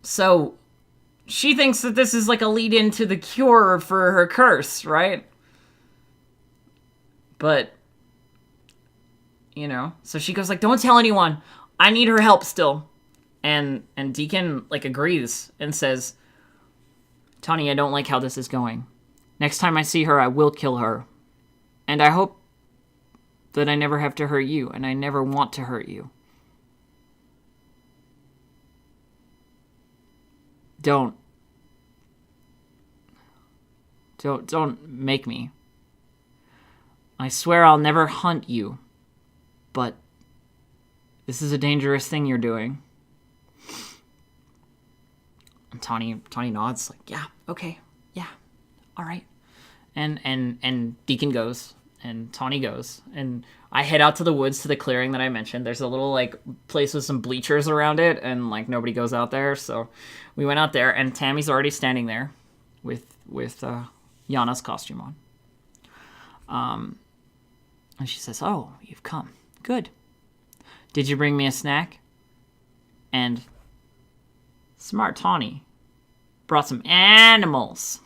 A: So, she thinks that this is like a lead-in to the cure for her curse, right? But, you know, so she goes like, don't tell anyone. I need her help still. And Deacon, like, agrees and says, Tawney, I don't like how this is going. Next time I see her, I will kill her. And I hope that I never have to hurt you, and I never want to hurt you. Don't make me. I swear I'll never hunt you, but this is a dangerous thing you're doing. And Tawney nods, like, yeah, okay, yeah, all right. And Deacon goes, and Tawney goes, and I head out to the woods to the clearing that I mentioned. There's a little, like, place with some bleachers around it, and, like, nobody goes out there, so we went out there, and Tammy's already standing there with Yana's costume on. And she says, oh, you've come. Good. Did you bring me a snack? And smart Tawney brought some animals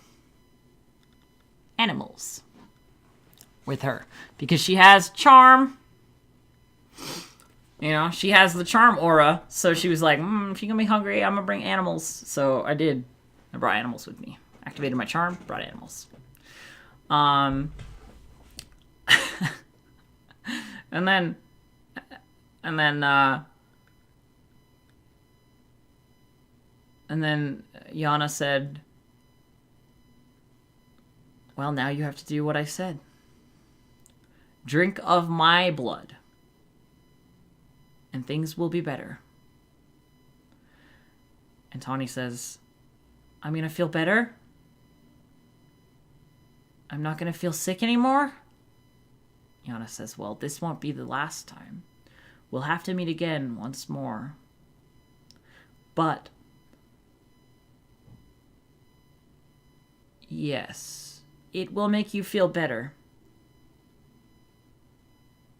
A: with her, because she has charm. You know, she has the charm aura, so she was like, if you're gonna be hungry, I'm gonna bring animals. So I did. I brought animals with me. Activated my charm, brought animals. And then Yana said, well, now you have to do what I said. Drink of my blood, and things will be better. And Tawney says, I'm gonna feel better? I'm not gonna feel sick anymore? Yana says, well, this won't be the last time. We'll have to meet again once more. But yes, it will make you feel better.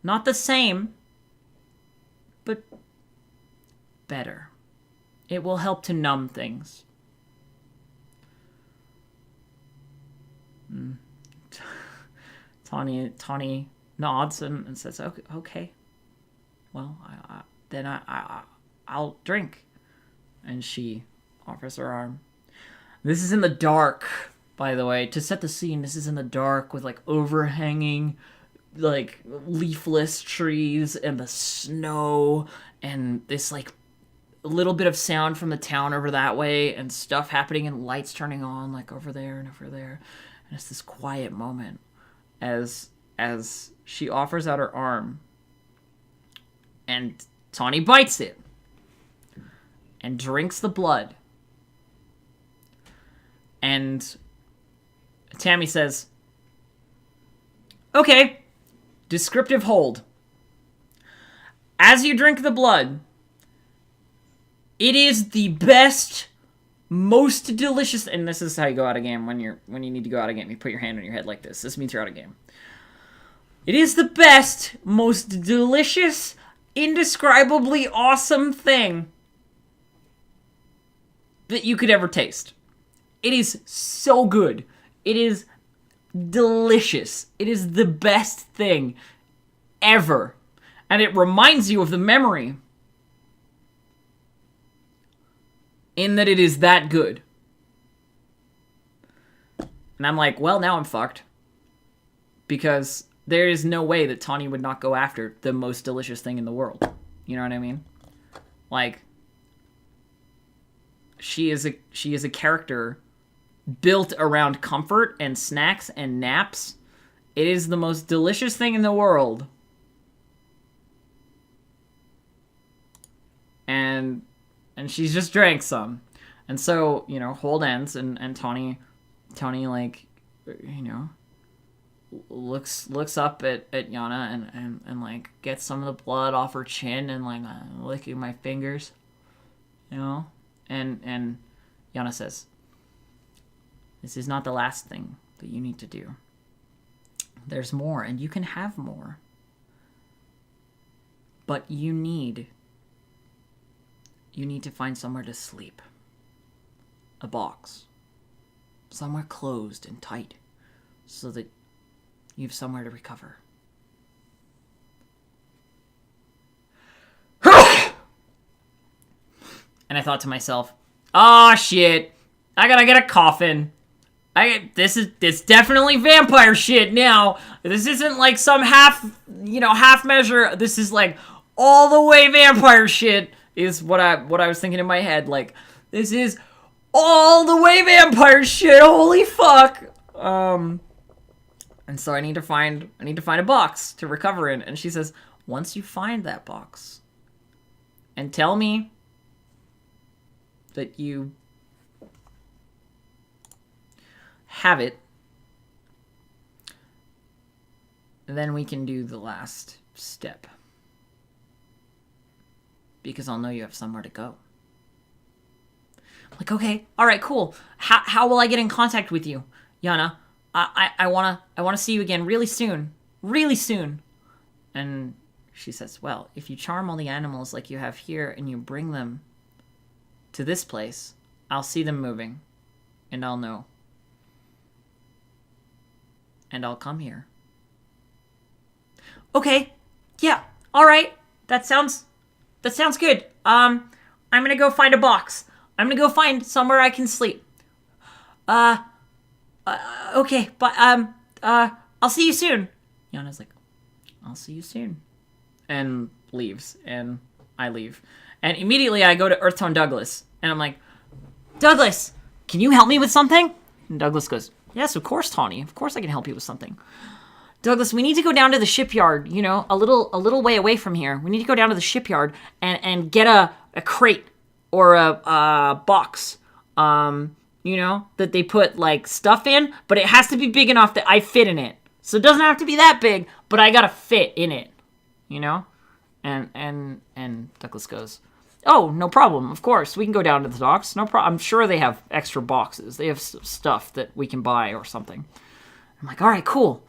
A: Not the same, but better. It will help to numb things. Tawney nods and says, okay. Well, I'll drink. And she offers her arm. This is in the dark, by the way. To set the scene, this is in the dark with, like, overhanging, like, leafless trees and the snow and this, like, little bit of sound from the town over that way and stuff happening and lights turning on, like, over there and over there. And it's this quiet moment as she offers out her arm, and Tawney bites it and drinks the blood. And Tammy says, okay, descriptive hold. As you drink the blood, it is the best, most delicious, and this is how you go out of game when you need to go out of game. You put your hand on your head like this. This means you're out of game. It is the best, most delicious, indescribably awesome thing that you could ever taste. It is so good. It is delicious. It is the best thing ever. And it reminds you of the memory. In that it is that good. And I'm like, well, now I'm fucked. Because there is no way that Tawney would not go after the most delicious thing in the world. You know what I mean? Like, she is a character built around comfort and snacks and naps. It is the most delicious thing in the world. And she's just drank some. And so, you know, hold ends, and Tawney, like, you know, looks up at Yana and like, gets some of the blood off her chin and, like, licking my fingers, you know? And Yana says, this is not the last thing that you need to do. There's more, and you can have more. But you need to find somewhere to sleep. A box. Somewhere closed and tight, so that you have somewhere to recover. And I thought to myself, oh shit, I gotta get a coffin. This definitely vampire shit now. This isn't like some half measure. This is like all the way vampire shit is what I was thinking in my head. Like, this is all the way vampire shit. Holy fuck. And so I need to find a box to recover in. And she says, once you find that box and tell me that you have it, then we can do the last step. Because I'll know you have somewhere to go. I'm like, okay, all right, cool. How will I get in contact with you, Yana? I wanna see you again really soon. Really soon. And she says, well, if you charm all the animals like you have here and you bring them to this place, I'll see them moving. And I'll know. And I'll come here. Okay. Yeah. All right. That sounds good. I'm gonna go find a box. I'm gonna go find somewhere I can sleep. Okay. But, I'll see you soon. Yana's like, I'll see you soon. And leaves. And I leave. And immediately I go to Earthtone Douglas. And I'm like, Douglas, can you help me with something? And Douglas goes, yes, of course, Tawney. Of course I can help you with something. Douglas, we need to go down to the shipyard, you know, a little way away from here. We need to go down to the shipyard and get a crate or a box, you know, that they put, like, stuff in, but it has to be big enough that I fit in it. So it doesn't have to be that big, but I gotta fit in it, you know? And Douglas goes, oh, no problem. Of course, we can go down to the docks. No problem. I'm sure they have extra boxes. They have stuff that we can buy or something. I'm like, all right, cool.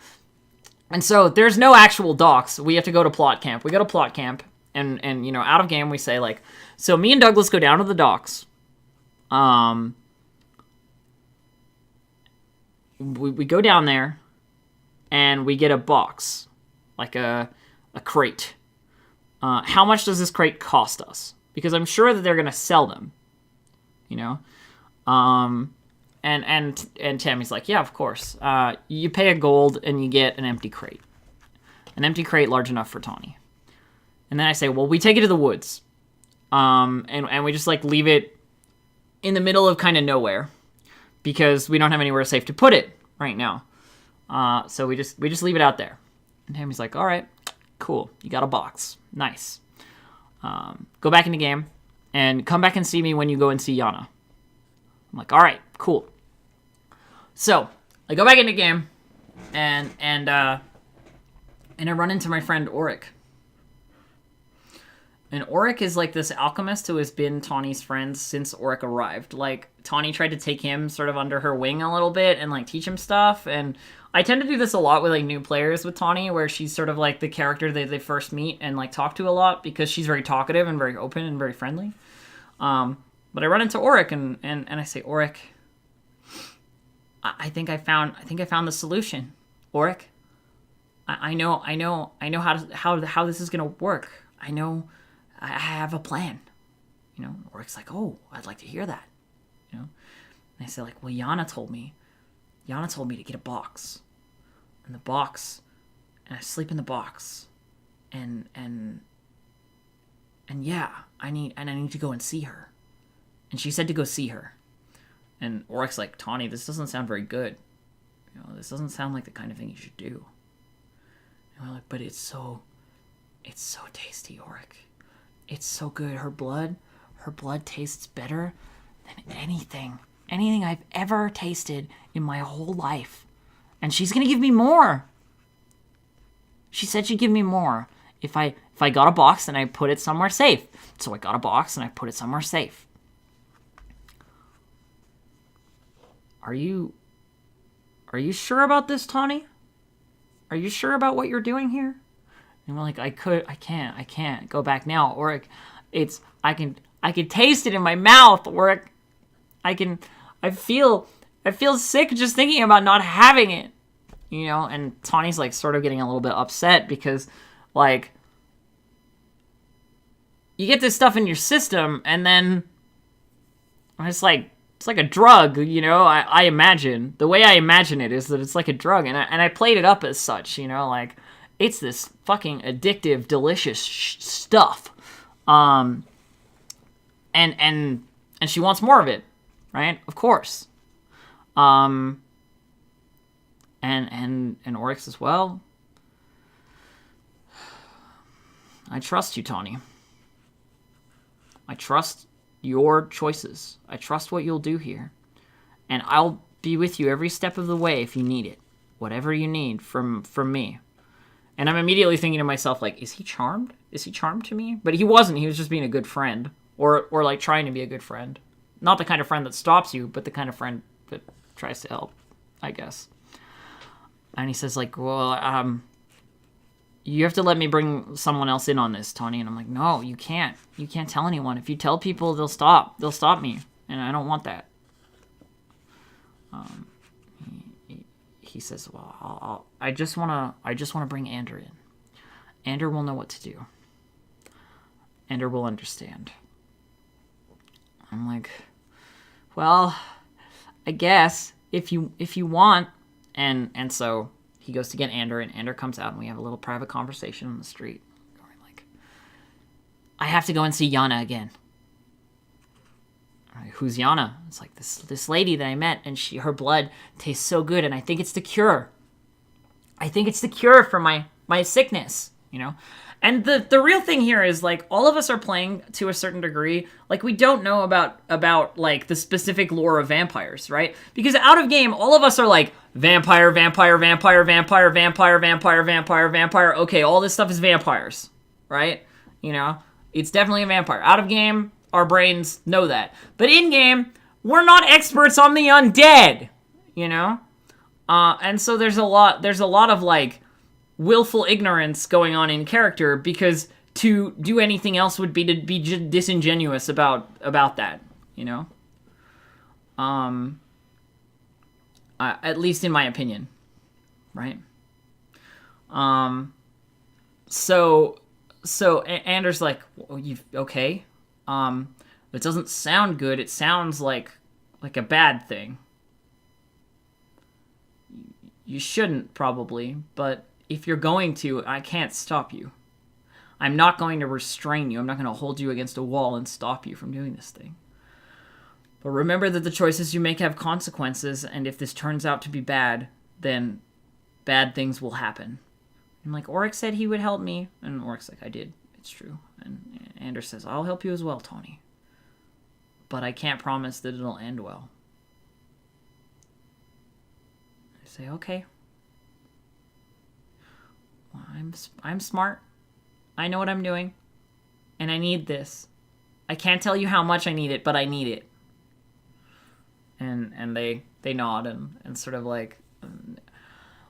A: And so there's no actual docks. We have to go to plot camp. We go to plot camp, and you know, out of game, we say, like, so me and Douglas go down to the docks. We go down there, and we get a box, like a crate. How much does this crate cost us? Because I'm sure that they're gonna sell them, you know. And Tammy's like, yeah, of course. You pay a gold and you get an empty crate large enough for Tawney. And then I say, well, we take it to the woods, and we just like leave it in the middle of kind of nowhere because we don't have anywhere safe to put it right now. So we just leave it out there. And Tammy's like, all right, cool. You got a box. Nice. Go back in the game and come back and see me when you go and see Yana. I'm like, all right, cool. So I go back in the game and I run into my friend Auric. And Auric is like this alchemist who has been Tawney's friend since Auric arrived. Like, Tawney tried to take him sort of under her wing a little bit and like teach him stuff. And I tend to do this a lot with like new players with Tawney, where she's sort of like the character that they first meet and like talk to a lot because she's very talkative and very open and very friendly. But I run into Auric and I say, Auric, I think I found the solution. Auric, I know how this is gonna work. I know I have a plan. You know, Auric's like, oh, I'd like to hear that. You know, and I say like, well, Yana told me to get a box, and the box, and I sleep in the box, and yeah, I need to go and see her, and she said to go see her, and Auric's like, Tawney, this doesn't sound very good. You know, this doesn't sound like the kind of thing you should do. And we're like, but it's so tasty, Auric. It's so good. Her blood tastes better than anything I've ever tasted in my whole life. And she's gonna give me more. She said she'd give me more if I got a box and I put it somewhere safe. So I got a box and I put it somewhere safe. Are you sure about this, Tawney? Are you sure about what you're doing here? And we're like, I can't go back now. Or I can taste it in my mouth. Or I feel sick just thinking about not having it. You know, and Tawney's like sort of getting a little bit upset because like you get this stuff in your system and then It's like a drug, you know. I imagine the way I imagine it is that it's like a drug, and I played it up as such, you know, like it's this fucking addictive, delicious stuff, and she wants more of it, right? Of course, and Oryx as well. I trust you, Tawney. I trust your choices. I trust what you'll do here. And I'll be with you every step of the way if you need it. Whatever you need from me. And I'm immediately thinking to myself, like, is he charmed? Is he charmed to me? But he wasn't. He was just being a good friend. Or like, trying to be a good friend. Not the kind of friend that stops you, but the kind of friend that tries to help, I guess. And he says, like, well, you have to let me bring someone else in on this, Tawney. And I'm like, no, you can't. You can't tell anyone. If you tell people, they'll stop. They'll stop me. And I don't want that. He says, well, I just want to bring Ander in. Ander will know what to do. Ander will understand. I'm like, well, I guess if you want. And so he goes to get Ander, and Ander comes out, and we have a little private conversation on the street. We're like, I have to go and see Yana again. I'm like, who's Yana? It's like this lady that I met, and her blood tastes so good, and I think it's the cure. I think it's the cure for my sickness, you know? And the real thing here is, like, all of us are playing to a certain degree. Like, we don't know about like, the specific lore of vampires, right? Because out of game, all of us are like, vampire, vampire, vampire, vampire, vampire, vampire, vampire, vampire. Okay, all this stuff is vampires, right? You know? It's definitely a vampire. Out of game, our brains know that. But in game, we're not experts on the undead, you know? And so there's a lot of, like, willful ignorance going on in character, because to do anything else would be to be disingenuous about that, you know? At least in my opinion, right? So Anders like, well, okay? It doesn't sound good. It sounds like a bad thing. You shouldn't, probably, but if you're going to, I can't stop you. I'm not going to restrain you. I'm not going to hold you against a wall and stop you from doing this thing. But remember that the choices you make have consequences, and if this turns out to be bad, then bad things will happen. I'm like, Oryx said he would help me. And Oryx like, I did. It's true. And Anders says, I'll help you as well, Tawney. But I can't promise that it'll end well. I say, okay. Well, I'm smart. I know what I'm doing. And I need this. I can't tell you how much I need it, but I need it. And they nod and sort of like...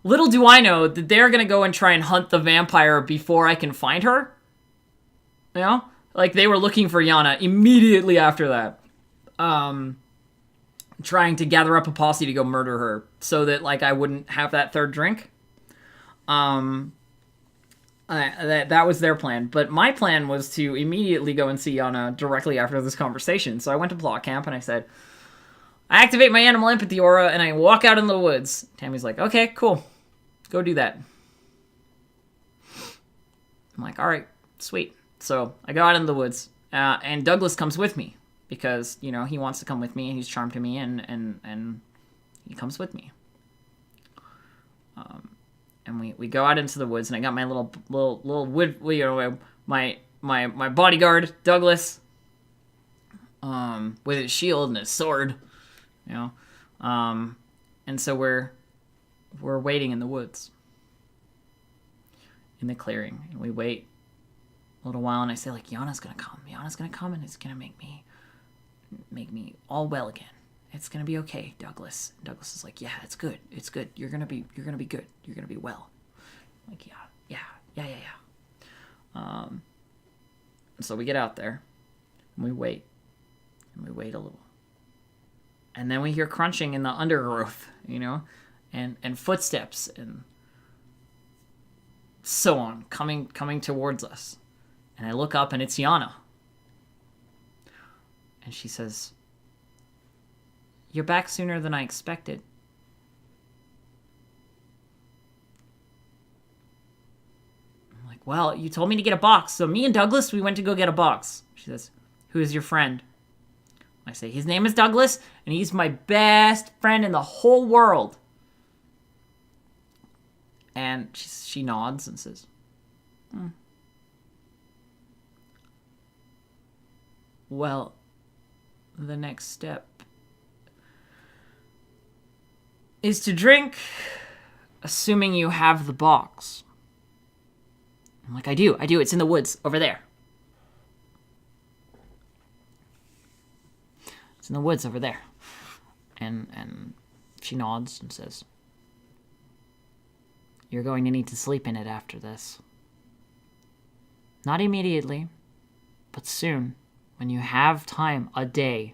A: Little do I know that they're going to go and try and hunt the vampire before I can find her. You know? Like, they were looking for Yana immediately after that. Trying to gather up a posse to go murder her so that, like, I wouldn't have that third drink. That was their plan. But my plan was to immediately go and see Yana directly after this conversation. So I went to plot camp and I said, I activate my animal empathy aura and I walk out in the woods. Tammy's like, okay, cool. Go do that. I'm like, all right, sweet. So I go out in the woods, and Douglas comes with me because, you know, he wants to come with me and he's charmed to me and he comes with me. And we go out into the woods and I got my little wood, you know, my bodyguard, Douglas, with his shield and his sword, you know, and so we're waiting in the woods, in the clearing, and we wait a little while, and I say, like, Yana's gonna come, and it's gonna make me all well again. It's gonna be okay, Douglas. And Douglas is like, yeah, it's good. You're gonna be good. You're gonna be well. I'm like, yeah. So we get out there, and we wait a little, and then we hear crunching in the undergrowth, you know, and footsteps and so on coming towards us. And I look up and it's Yana. And she says, You're back sooner than I expected. I'm like, well, you told me to get a box. So me and Douglas, we went to go get a box. She says, who is your friend? I say, his name is Douglas, and he's my best friend in the whole world. And she nods and says, well, the next step is to drink, assuming you have the box. I'm like, I do. It's in the woods over there. It's in the woods over there. And she nods and says, you're going to need to sleep in it after this. Not immediately, but soon. When you have time, a day,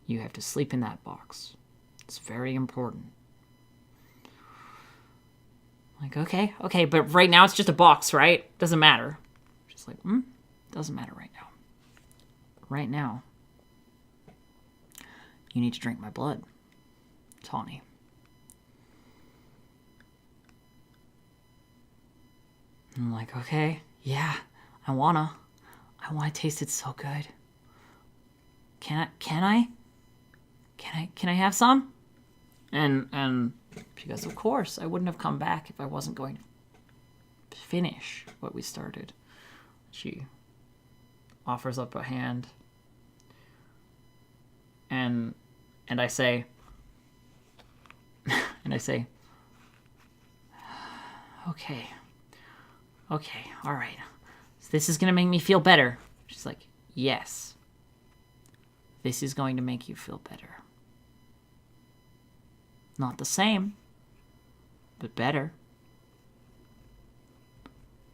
A: you have to sleep in that box. It's very important. I'm like, okay, but right now it's just a box, right? Doesn't matter. She's like, doesn't matter right now. Right now, you need to drink my blood, Tawney. I'm like, okay, yeah, I wanna taste it so good. Can I have some? And she goes, of course, I wouldn't have come back if I wasn't going to finish what we started. She offers up a hand. And I say, okay, all right. So this is going to make me feel better. She's like, yes, this is going to make you feel better. Not the same, but better.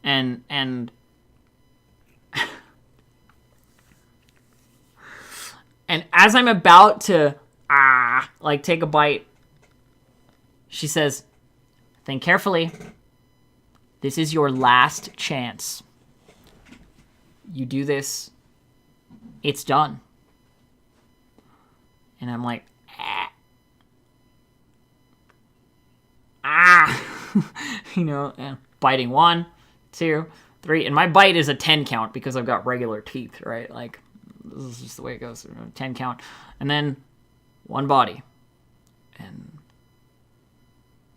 A: And and as I'm about to take a bite, she says, think carefully. This is your last chance. You do this, it's done. And I'm like, and biting 1, 2, 3, and my bite is a 10 count because I've got regular teeth, right? Like, this is just the way it goes, 10 count, and then 1 body, and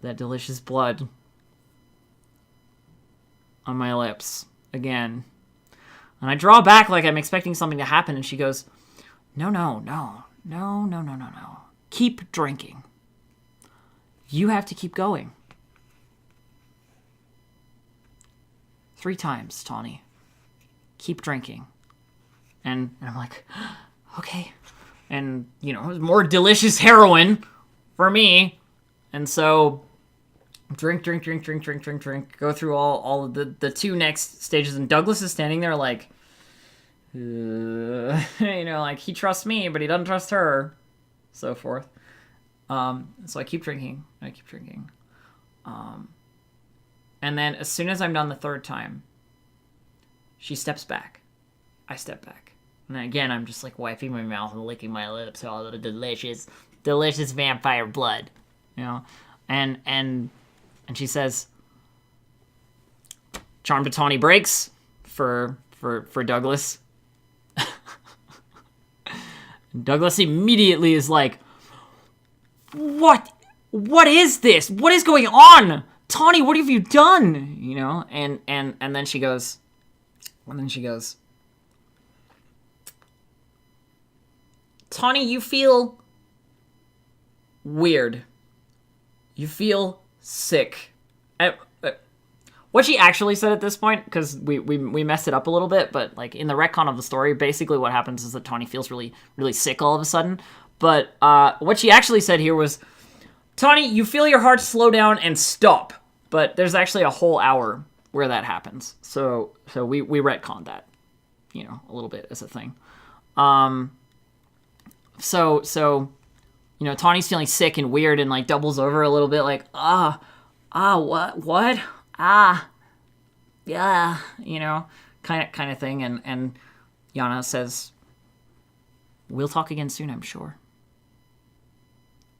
A: that delicious blood on my lips again, and I draw back like I'm expecting something to happen, and she goes, no, keep drinking. You have to keep going. 3 times, Tawney. Keep drinking. And I'm like, okay. And, it was more delicious heroin for me. And so, drink. Go through all of the 2 next stages. And Douglas is standing there like, like he trusts me, but he doesn't trust her. So forth. So I keep drinking. And then as soon as I'm done the 3rd time, she steps back. I step back. And again, I'm just like wiping my mouth and licking my lips, all the delicious vampire blood, And she says, Charm to Tawney breaks for Douglas. Douglas immediately is like, What is this? What is going on? Tawney, what have you done? And then she goes, Tawney, you feel weird. You feel sick. What she actually said at this point, because we messed it up a little bit, but like in the retcon of the story, basically what happens is that Tawney feels really, really sick all of a sudden. But what she actually said here was, Tawney, you feel your heart slow down and stop. But there's actually a whole hour where that happens. So we retconned that, a little bit as a thing. So Tawney's feeling sick and weird and like doubles over a little bit like, what? Yeah, kind of thing. And Yana says, we'll talk again soon, I'm sure.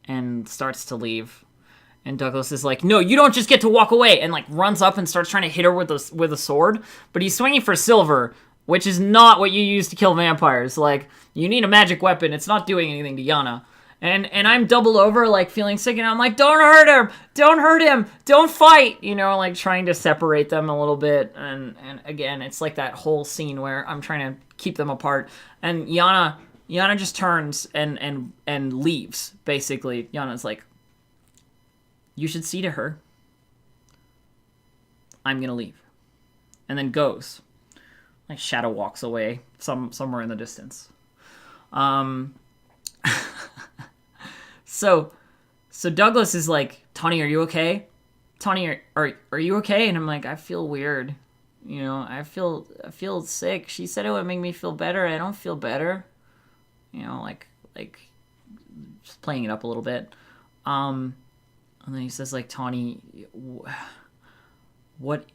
A: and starts to leave. And Douglas is like, no, you don't just get to walk away, and like runs up and starts trying to hit her with a sword. But he's swinging for silver, which is not what you use to kill vampires. Like, you need a magic weapon. It's not doing anything to Yana. And I'm double over, like, feeling sick, and I'm like, don't hurt him! Don't hurt him! Don't fight! You know, like, trying to separate them a little bit. And again, it's like that whole scene where I'm trying to keep them apart. And Yana just turns and leaves, basically. Yana's like, you should see to her. I'm gonna leave. And then goes. Like, Shadow walks away somewhere in the distance. So Douglas is like, Tawney, are you okay? Tawney, are you okay? And I'm like, I feel weird. You know, I feel sick. She said it would make me feel better. I don't feel better. You know, like just playing it up a little bit. And then he says, like, Tawney, what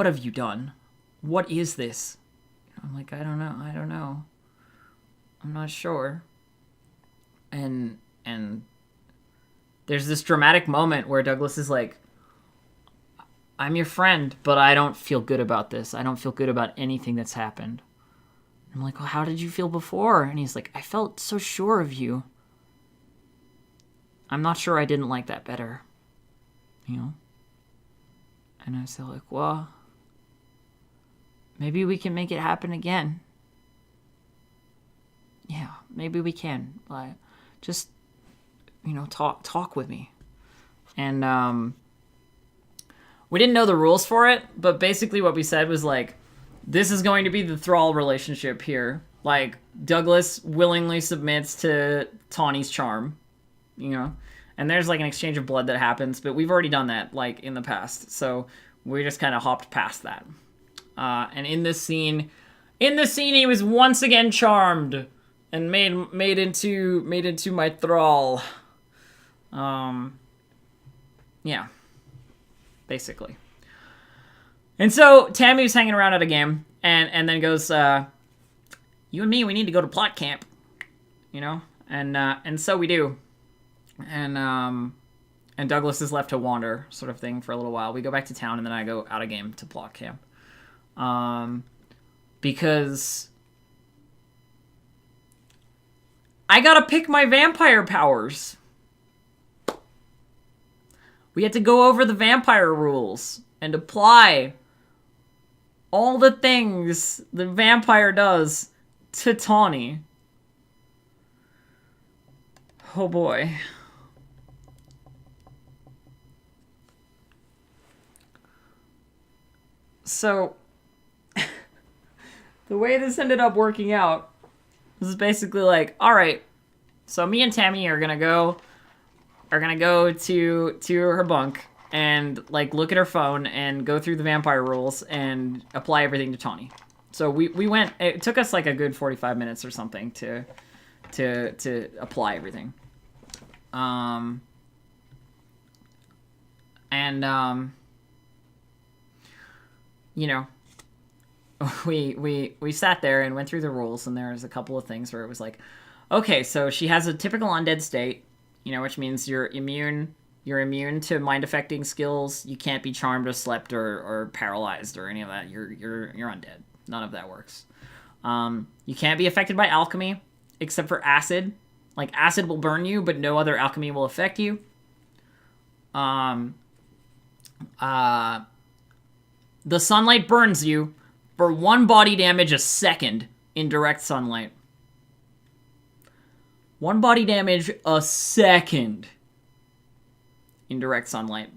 A: have you done? What is this? I'm like, I don't know. I'm not sure. And there's this dramatic moment where Douglas is like, I'm your friend, but I don't feel good about this. I don't feel good about anything that's happened. I'm like, well, how did you feel before? And he's like, I felt so sure of you. I'm not sure I didn't like that better. You know? And I said, like, well, maybe we can make it happen again. Yeah, maybe we can. Like, just, you know, talk with me. And we didn't know the rules for it, but basically what we said was, like, this is going to be the thrall relationship here. Like, Douglas willingly submits to Tawney's charm, you know? And there's, like, an exchange of blood that happens, but we've already done that, like, in the past. So we just kind of hopped past that. And in this scene, he was once again charmed and made into my thrall. Yeah, basically. And so Tammy was hanging around at a game, and then goes, you and me, we need to go to plot camp, you know? And so we do. And Douglas is left to wander, sort of thing, for a little while. We go back to town, and then I go out of game to plot camp. Because I gotta pick my vampire powers. We had to go over the vampire rules and apply all the things the vampire does to Tawney. Oh boy. So, the way this ended up working out was basically like, all right, so me and Tammy are gonna go to her bunk and, like, look at her phone and go through the vampire rules and apply everything to Tawney. So we went. It took us like a good 45 minutes or something to apply everything. You know, we sat there and went through the rules, and there was a couple of things where it was like, okay, so she has a typical undead state, you know, which means you're immune to mind affecting skills. You can't be charmed or slept or paralyzed or any of that. You're undead. None of that works. You can't be affected by alchemy except for acid. Like, acid will burn you, but no other alchemy will affect you. The sunlight burns you for 1 body damage a second in direct sunlight. 1 body damage a second in direct sunlight.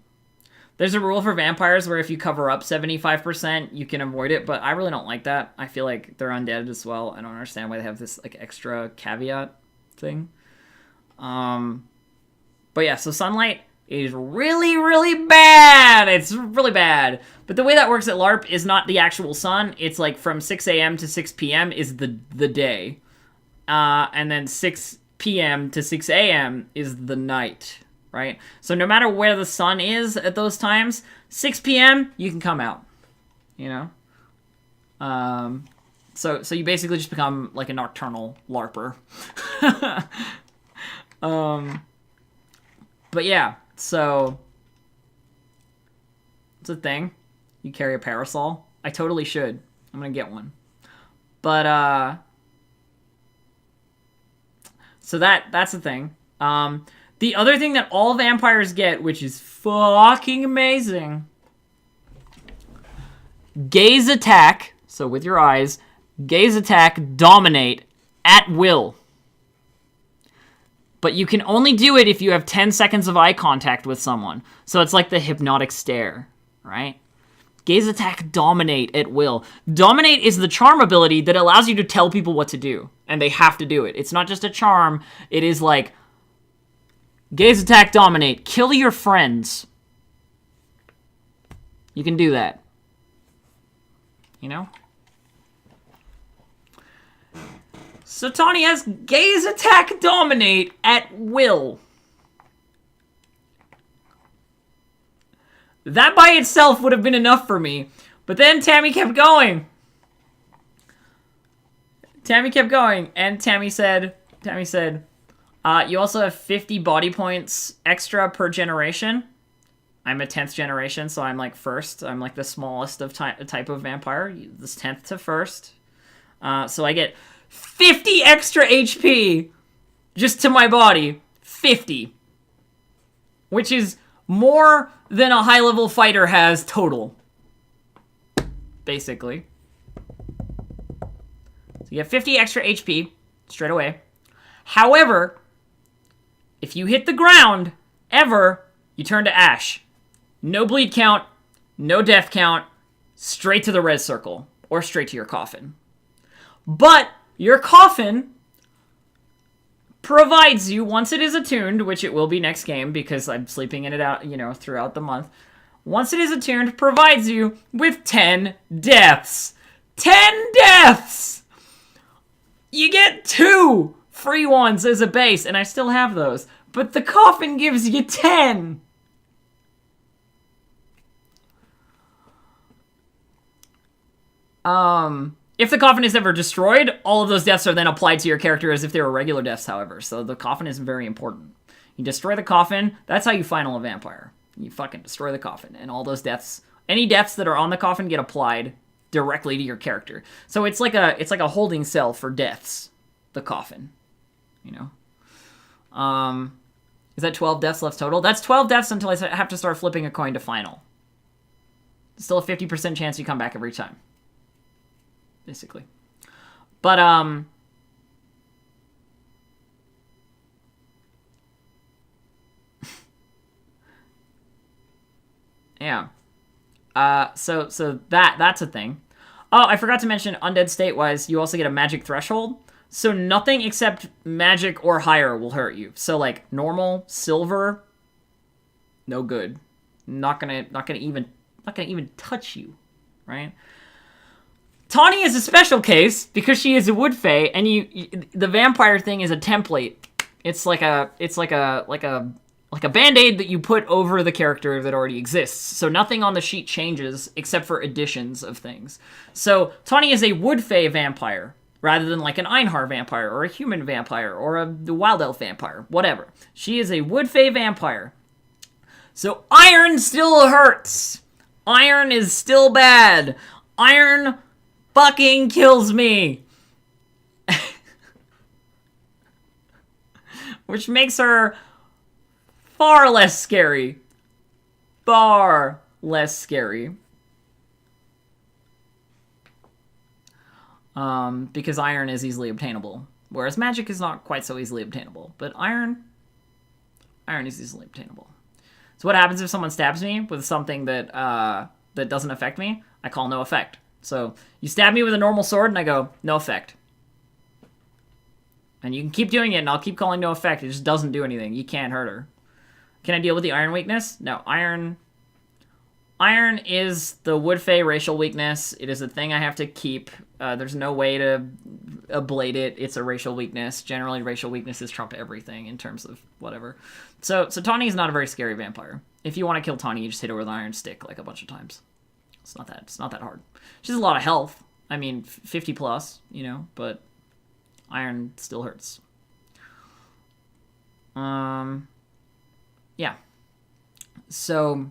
A: There's a rule for vampires where if you cover up 75%, you can avoid it, but I really don't like that. I feel like they're undead as well. I don't understand why they have this, like, extra caveat thing. But yeah, so sunlight is really, really bad. It's really bad. But the way that works at LARP is not the actual sun. It's like from 6 a.m. to 6 p.m. is the day. And then 6 p.m. to 6 a.m. is the night, right? So no matter where the sun is at those times, 6 p.m. you can come out, you know? So you basically just become like a nocturnal LARPer. But yeah, so it's a thing. You carry a parasol. I totally should. I'm gonna get one. But so that's the thing. The other thing that all vampires get, which is fucking amazing, gaze attack. So with your eyes, gaze attack, dominate at will. But you can only do it if you have 10 seconds of eye contact with someone. So it's like the hypnotic stare, right? Gaze attack, dominate at will. Dominate is the charm ability that allows you to tell people what to do. And they have to do it. It's not just a charm. It is like, gaze attack, dominate. Kill your friends. You can do that. You know? So Tawney has gaze attack, dominate at will. That by itself would have been enough for me. But then Tammy kept going. Tammy kept going. And Tammy said, you also have 50 body points extra per generation. I'm a 10th generation, so I'm like first. I'm like the smallest of type of vampire. This 10th to first. So I get 50 extra HP just to my body. 50. Which is more than a high-level fighter has total. Basically. So you have 50 extra HP straight away. However, if you hit the ground, ever, you turn to ash. No bleed count, no death count, straight to the red circle. Or straight to your coffin. But your coffin provides you, once it is attuned, which it will be next game because I'm sleeping in it out, throughout the month. Once it is attuned, provides you with 10 deaths. 10 deaths! You get 2 free ones as a base, and I still have those. But the coffin gives you 10. If the coffin is ever destroyed, all of those deaths are then applied to your character as if they were regular deaths, however. So the coffin is very important. You destroy the coffin, that's how you final a vampire. You fucking destroy the coffin, and all those deaths, any deaths that are on the coffin get applied directly to your character. So it's like a holding cell for deaths, the coffin. Is that 12 deaths left total? That's 12 deaths until I have to start flipping a coin to final. Still a 50% chance you come back every time. Basically. But, yeah. So that's a thing. Oh, I forgot to mention, undead state-wise, you also get a magic threshold. So nothing except magic or higher will hurt you. So, like, normal, silver, no good. Not gonna even touch you, right? Tawney is a special case because she is a wood fae, and the vampire thing is a template. It's like a band-aid that you put over the character that already exists. So nothing on the sheet changes except for additions of things. So Tawney is a wood fae vampire rather than like an Einhar vampire or a human vampire or a wild elf vampire, whatever. She is a wood fae vampire. So iron still hurts. Iron is still bad. Iron fucking kills me. Which makes her far less scary. Far less scary. Because iron is easily obtainable. Whereas magic is not quite so easily obtainable. But iron is easily obtainable. So what happens if someone stabs me with something that doesn't affect me? I call no effect. So you stab me with a normal sword and I go, no effect. And you can keep doing it and I'll keep calling no effect. It just doesn't do anything. You can't hurt her. Can I deal with the iron weakness? No, iron is the wood fae racial weakness. It is a thing I have to keep. There's no way to ablate it. It's a racial weakness. Generally, racial weaknesses trump everything in terms of whatever. So Tawney is not a very scary vampire. If you want to kill Tawney, you just hit her with an iron stick like a bunch of times. It's not that hard. She has a lot of health. I mean, 50 plus, but iron still hurts. Yeah, yeah. So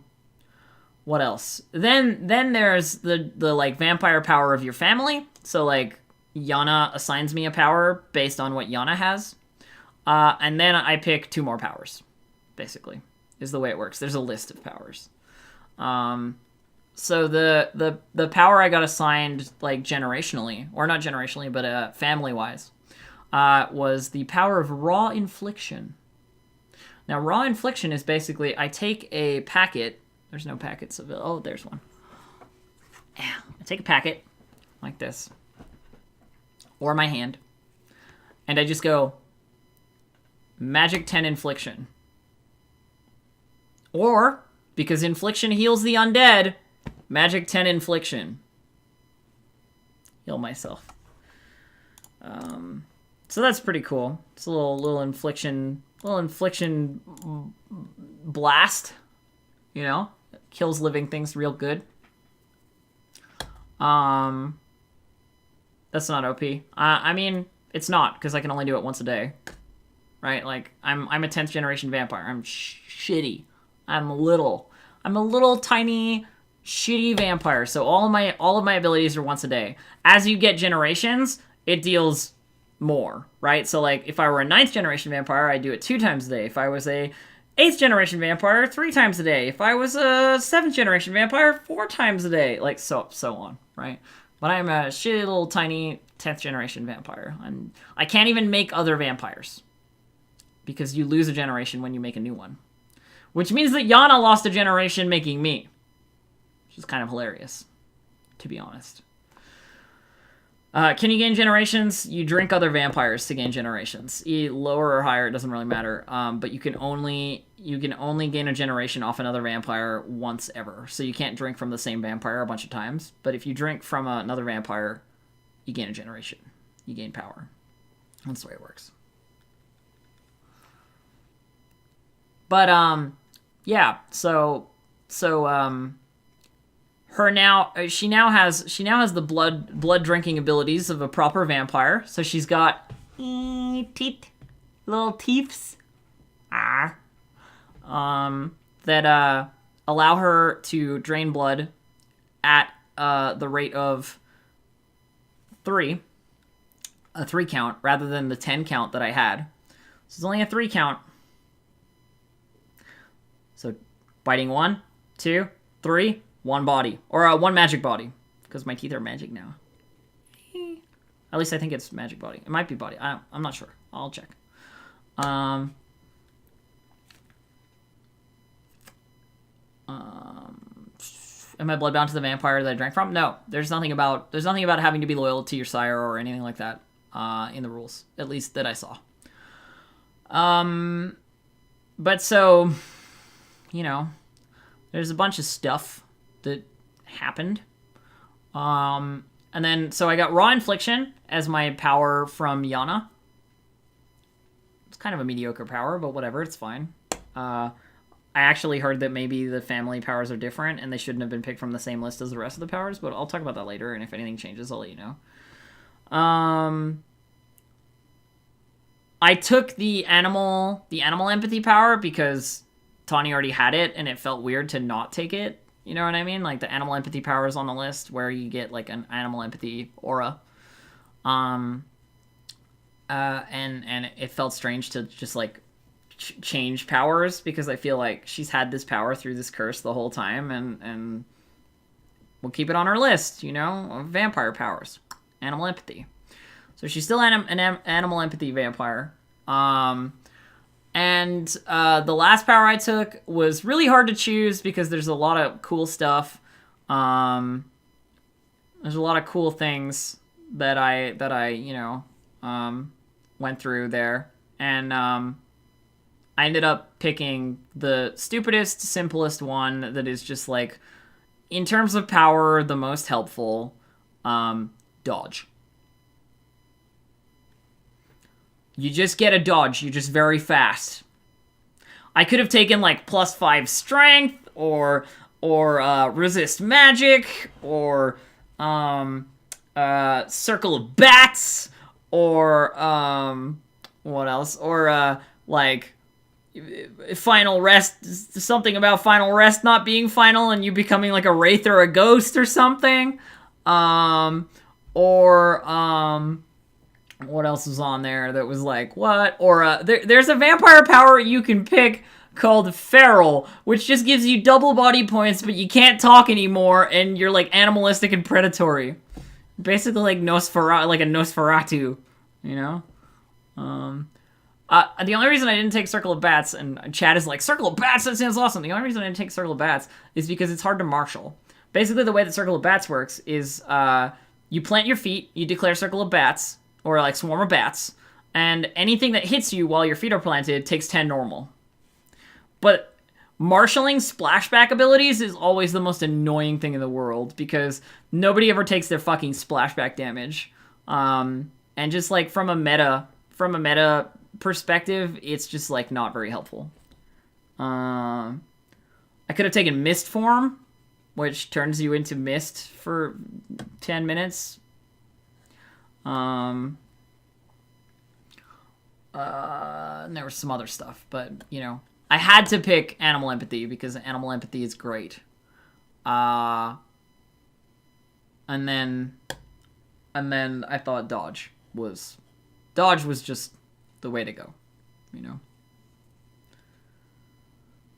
A: what else? Then there's the like vampire power of your family. So like Yana assigns me a power based on what Yana has. And then I pick 2 more powers, basically, is the way it works. There's a list of powers. So the power I got assigned, like, generationally, or not generationally, but family-wise, was the power of Raw Infliction. Now, Raw Infliction is basically, I take a packet. There's no packets of it. Oh, there's one. I take a packet, like this, or my hand, and I just go, Magic 10 Infliction. Or, because Infliction heals the undead, Magic 10 Infliction. Heal myself. So that's pretty cool. It's a little infliction blast. You know? Kills living things real good. That's not OP. I mean, it's not, because I can only do it once a day. Right? Like, I'm a 10th generation vampire. I'm shitty. I'm a little tiny, shitty vampire. So all of my abilities are once a day. As you get generations, it deals more, right? So like, if I were a 9th generation vampire, I'd do it 2 times a day. If I was a 8th generation vampire, 3 times a day. If I was a 7th generation vampire, 4 times a day. Like, so on, right? But I'm a shitty little tiny 10th generation vampire. I can't even make other vampires, because you lose a generation when you make a new one. Which means that Yana lost a generation making me. Which is kind of hilarious, to be honest. Can you gain generations? You drink other vampires to gain generations. Lower or higher, it doesn't really matter. But you can only gain a generation off another vampire once ever. So you can't drink from the same vampire a bunch of times. But if you drink from another vampire, you gain a generation. You gain power. That's the way it works. But yeah, so her now she now has the blood drinking abilities of a proper vampire. So she's got teeth, little teeths, that allow her to drain blood at the rate of 3, a 3 count rather than the 10 count that I had. So it's only a 3 count. So, biting 1, 2, 3, 1 body. Or 1 magic body. Because my teeth are magic now. At least I think it's magic body. It might be body. I'm not sure. I'll check. Am I bloodbound to the vampire that I drank from? No. There's nothing about having to be loyal to your sire or anything like that in the rules. At least that I saw. But so, you know, there's a bunch of stuff that happened. And then, so I got Raw Infliction as my power from Yana. It's kind of a mediocre power, but whatever, it's fine. I actually heard that maybe the family powers are different and they shouldn't have been picked from the same list as the rest of the powers, but I'll talk about that later, and if anything changes, I'll let you know. I took the animal empathy power because Tawney already had it, and it felt weird to not take it. You know what I mean? Like, the animal empathy power is on the list where you get, like, an animal empathy aura. And it felt strange to just, like, change powers, because I feel like she's had this power through this curse the whole time, and we'll keep it on her list, you know? Vampire powers. Animal empathy. So she's still an animal empathy vampire. And the last power I took was really hard to choose because there's a lot of cool stuff. There's a lot of cool things that I you know, went through there. And I ended up picking the stupidest, simplest one that is just, like, in terms of power, the most helpful. Dodge. You just get a dodge. You're just very fast. I could have taken, like, +5 strength, or resist magic, or circle of bats, or what else? Or like final rest, something about final rest not being final and you becoming like a wraith or a ghost or something. What else was on there that was like, what? Or there's a vampire power you can pick called Feral, which just gives you double body points, but you can't talk anymore, and you're like animalistic and predatory. Basically like like a Nosferatu, you know? The only reason I didn't take Circle of Bats, and Chad is like, Circle of Bats, that sounds awesome. The only reason I didn't take Circle of Bats is because it's hard to marshal. Basically, the way that Circle of Bats works is you plant your feet, you declare Circle of Bats, or like Swarm of Bats, and anything that hits you while your feet are planted takes 10 normal. But marshaling splashback abilities is always the most annoying thing in the world, because nobody ever takes their fucking splashback damage. And just like from a meta perspective, it's just like not very helpful. I could have taken Mist Form, which turns you into mist for 10 minutes. And there was some other stuff, but you know, I had to pick Animal Empathy because Animal Empathy is great. And then I thought Dodge was just the way to go, you know.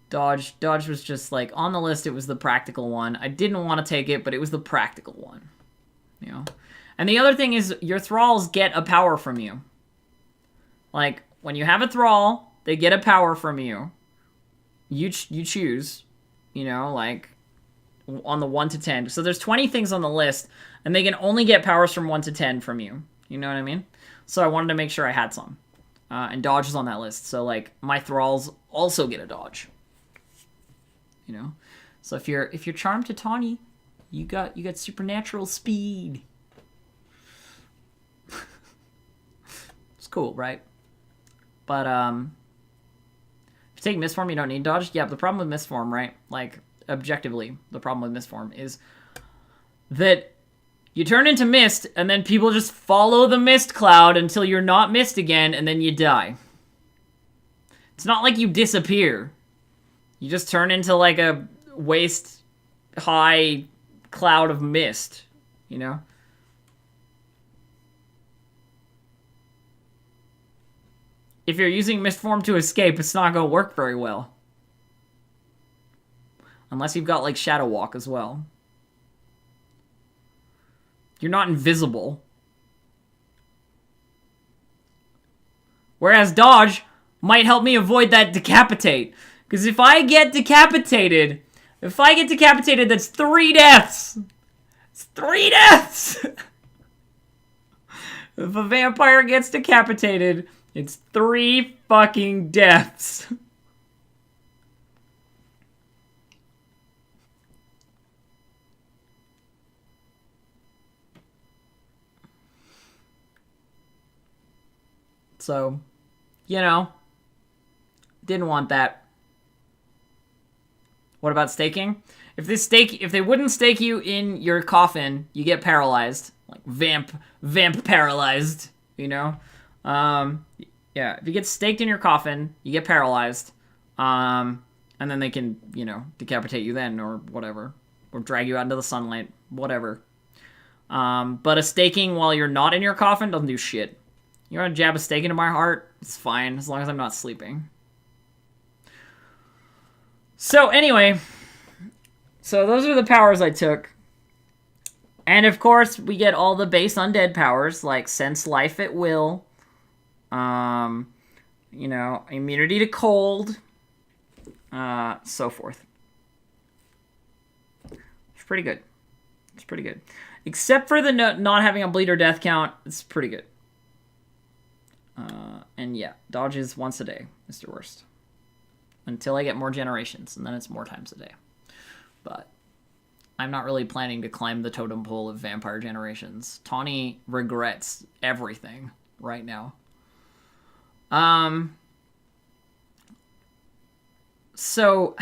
A: Dodge was just like on the list. It was the practical one. I didn't want to take it, but it was the practical one, you know. And the other thing is your thralls get a power from you. Like when you have a thrall, they get a power from you. You choose, you know, like on the 1 to 10. So there's 20 things on the list, and they can only get powers from 1 to 10 from you. You know what I mean? So I wanted to make sure I had some. And Dodge is on that list. So like my thralls also get a Dodge. You know? So if you're charmed to Tawney, you got supernatural speed. It's cool, right? But if you take Mist Form, you don't need Dodge. Yeah, but the problem with Mist Form, right? Like objectively, the problem with Mist Form is that you turn into mist, and then people just follow the mist cloud until you're not mist again, and then you die. It's not like you disappear. You just turn into like a waist-high cloud of mist, you know? If you're using Mist Form to escape, it's not going to work very well. Unless you've got like Shadow Walk as well. You're not invisible. Whereas Dodge might help me avoid that Decapitate. Because if I get decapitated, that's 3 deaths. It's 3 deaths! If a vampire gets decapitated, it's 3 fucking deaths. So, you know, didn't want that. What about staking? If they wouldn't stake you in your coffin, you get paralyzed. Like vamp paralyzed, you know? Yeah, if you get staked in your coffin, you get paralyzed. And then they can, you know, decapitate you then or whatever. Or drag you out into the sunlight, whatever. But a staking while you're not in your coffin doesn't do shit. You want to jab a stake into my heart? It's fine, as long as I'm not sleeping. So, anyway. So, those are the powers I took. And, of course, we get all the base undead powers, like Sense Life at Will. You know, immunity to cold. So forth. It's pretty good. It's pretty good. Except for the not having a bleed or death count, it's pretty good. And yeah, dodges once a day, Mr. Worst. Until I get more generations, and then it's more times a day. But I'm not really planning to climb the totem pole of vampire generations. Tawney regrets everything right now. So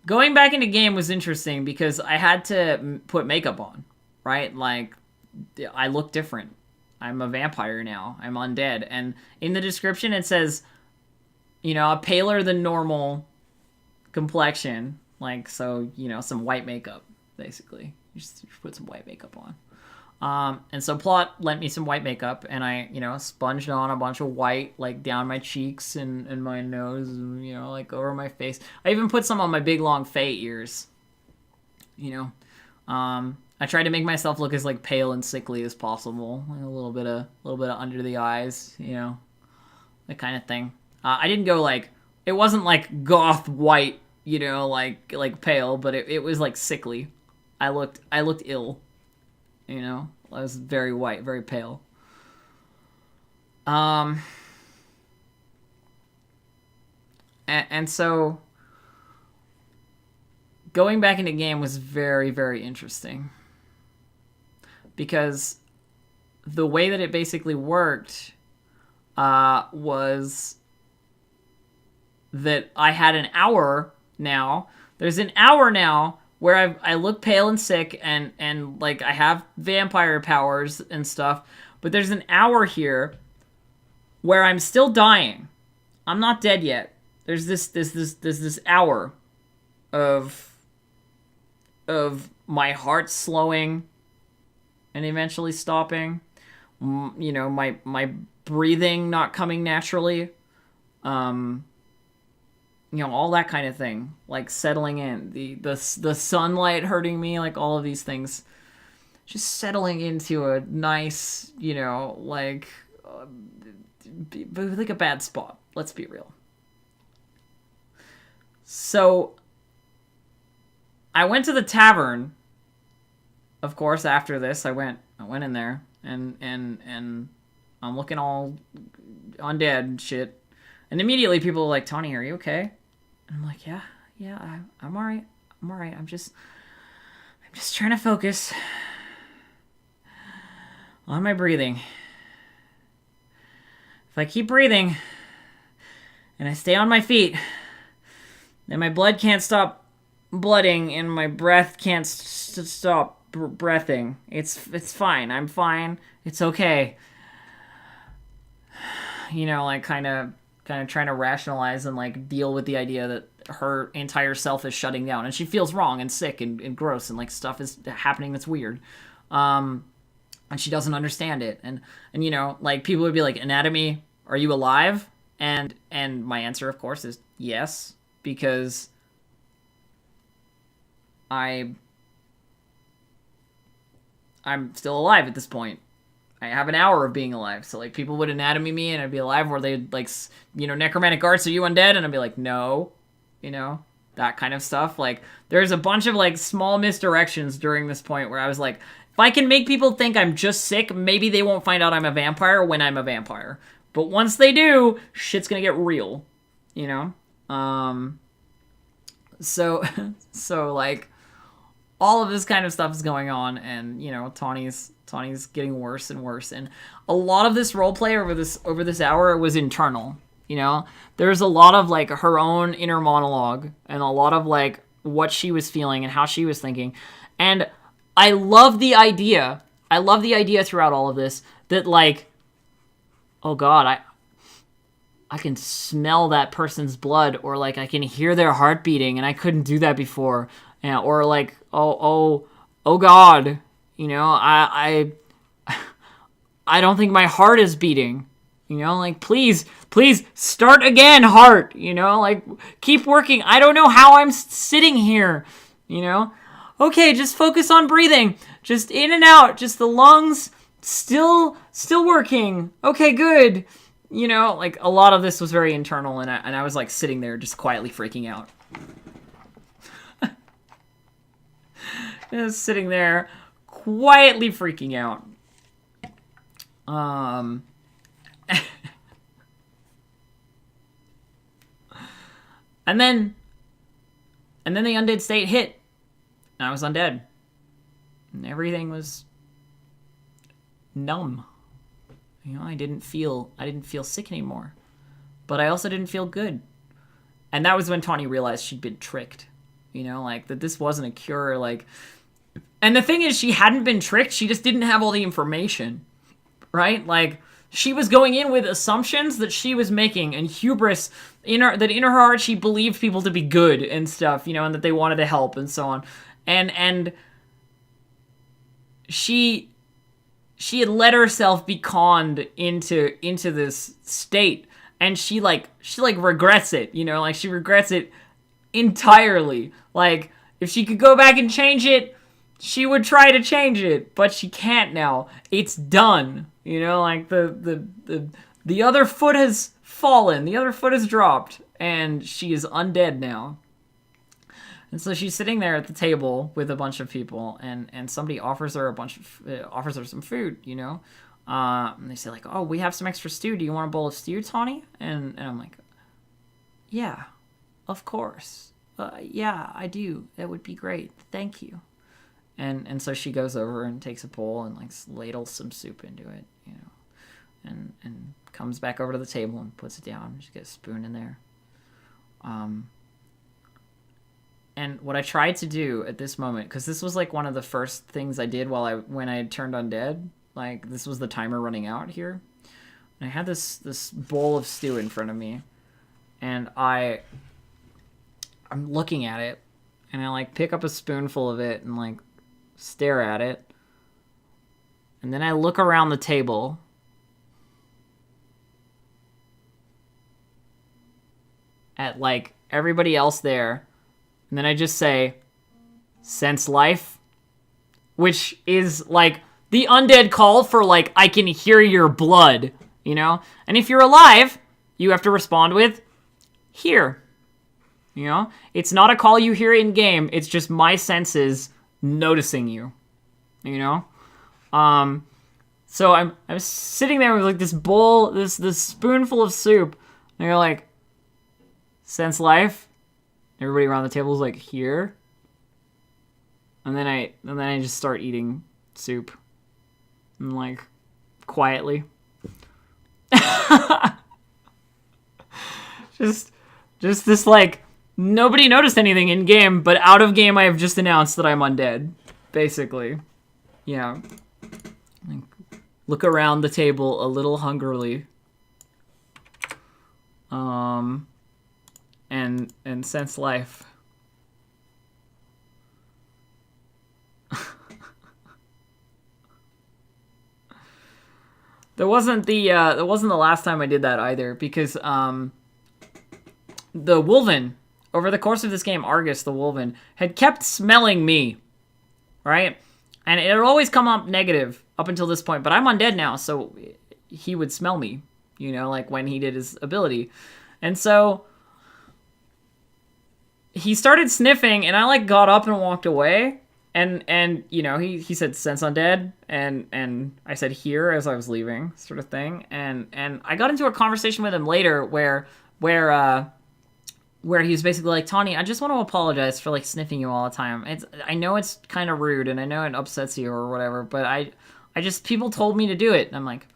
A: going back into game was interesting because I had to put makeup on, right? Like I look different. I'm a vampire now. I'm undead. And in the description it says, you know, a paler than normal complexion. Like, so, you know, some white makeup, basically. You just put some white makeup on. And so Plot lent me some white makeup, and I, you know, sponged on a bunch of white, like, down my cheeks and my nose, and, you know, like, over my face. I even put some on my big, long Fae ears, you know. I tried to make myself look as, like, pale and sickly as possible. Like, a little bit of under the eyes, you know, that kind of thing. I didn't go, like, it wasn't, like, goth white, you know, like pale, but it was, like, sickly. I looked ill. You know, I was very white, very pale. And so going back into game was very, very interesting. Because the way that it basically worked was that I had an hour now. There's an hour now where I look pale and sick and like I have vampire powers and stuff, but there's an hour here where I'm still dying. I'm not dead yet. There's this hour of my heart slowing and eventually stopping. You know, my breathing not coming naturally. You know, all that kind of thing, like settling in, the sunlight hurting me, like all of these things, just settling into a nice, you know, like a bad spot. Let's be real. So I went to the tavern. Of course, after this, I went in there and I'm looking all undead and shit. And immediately people are like, Tawney, are you okay? And I'm like, yeah, I'm all right. I'm just trying to focus on my breathing. If I keep breathing and I stay on my feet, then my blood can't stop blooding and my breath can't stop breathing. It's fine. I'm fine. It's okay. You know, like kind of trying to rationalize and like deal with the idea that her entire self is shutting down and she feels wrong and sick and gross and like stuff is happening that's weird. And she doesn't understand it. And you know, like people would be like, Anatomy, are you alive? And my answer, of course, is yes, because I'm still alive at this point. I have an hour of being alive. So, like, people would anatomy me and I'd be alive, or they'd, like, you know, necromantic arts, are you undead? And I'd be like, no. You know, that kind of stuff. Like, there's a bunch of, like, small misdirections during this point where I was like, if I can make people think I'm just sick, maybe they won't find out I'm a vampire when I'm a vampire. But once they do, shit's gonna get real. You know? So, like, all of this kind of stuff is going on, and, you know, Tawney's getting worse and worse, and a lot of this roleplay over this hour was internal. You know, there's a lot of like her own inner monologue and a lot of like what she was feeling and how she was thinking, and I love the idea throughout all of this that like, oh god, I can smell that person's blood, or like I can hear their heart beating and I couldn't do that before, or like oh god, you know, I don't think my heart is beating. You know, like, please start again, heart. You know, like, keep working. I don't know how I'm sitting here. You know? Okay, just focus on breathing. Just in and out. Just the lungs still working. Okay, good. You know, like, a lot of this was very internal, and I was, like, sitting there just quietly freaking out. Just sitting there quietly freaking out. And then the undead state hit. And I was undead. And everything was numb. You know, I didn't feel sick anymore. But I also didn't feel good. And that was when Tawney realized she'd been tricked. You know, like, that this wasn't a cure, like... And the thing is, she hadn't been tricked, she just didn't have all the information. right? Like, she was going in with assumptions that she was making and hubris that in her heart she believed people to be good and stuff, you know, and that they wanted to help and so on. And she had let herself be conned into this state, and she regrets it, you know, like she regrets it entirely. Like, if she could go back and change it, she would try to change it, but she can't now. It's done. You know, like the other foot has fallen, the other foot has dropped, and she is undead now. And so she's sitting there at the table with a bunch of people, and somebody offers her offers her some food, you know. And they say like, "Oh, we have some extra stew. Do you want a bowl of stew, Tawney?" And I'm like, "Yeah, of course. Yeah, I do. That would be great. Thank you." And so she goes over and takes a bowl and like ladles some soup into it, you know, and comes back over to the table and puts it down. She gets a spoon in there. And what I tried to do at this moment, because this was like one of the first things I did when I had turned undead, like this was the timer running out here. And I had this bowl of stew in front of me, and I'm looking at it, and I like pick up a spoonful of it and like stare at it, and then I look around the table, at like everybody else there, and then I just say, "Sense life," which is like the undead call for like, I can hear your blood, you know? And if you're alive, you have to respond with, "Here." You know? It's not a call you hear in game, it's just my senses noticing you, you know. So I'm sitting there with like this bowl, this spoonful of soup, and you're like, "Sense life." Everybody around the table is like, "Here." And then I just start eating soup, and like quietly, just this like. Nobody noticed anything in game, but out of game I have just announced that I'm undead, basically. Yeah. Look around the table a little hungrily. And sense life. That wasn't the last time I did that either, because the Wolven, over the course of this game, Argus, the Wolven, had kept smelling me, right? And it had always come up negative up until this point, but I'm undead now, so he would smell me, you know, like when he did his ability. And so he started sniffing, and I like got up and walked away, and you know, he said, "Sense undead," and I said, "Here," as I was leaving, sort of thing. And I got into a conversation with him later where he was basically like, "Tawney, I just want to apologize for like sniffing you all the time. I know it's kind of rude, and I know it upsets you or whatever, but I just, people told me to do it." And I'm like,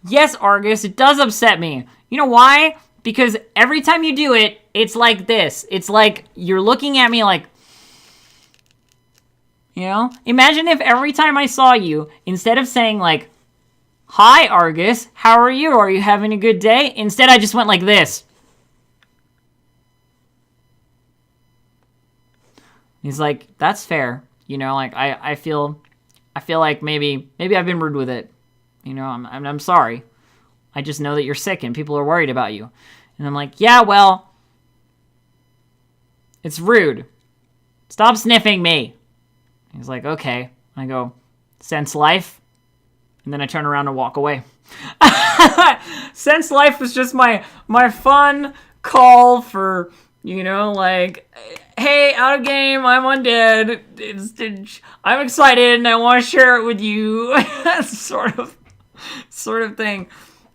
A: "Yes, Argus, it does upset me. You know why? Because every time you do it, it's like this. It's like you're looking at me like, you know? Imagine if every time I saw you, instead of saying like, 'Hi, Argus, how are you? Are you having a good day?' Instead, I just went like this." He's like, "That's fair. You know, like I feel like maybe I've been rude with it. You know, I'm sorry. I just know that you're sick and people are worried about you." And I'm like, "Yeah, well, it's rude. Stop sniffing me." He's like, "Okay." I go, "Sense life." And then I turn around and walk away. Sense life was just my fun call for, you know, like, "Hey, out of game, I'm undead. I'm excited and I want to share it with you." sort of thing.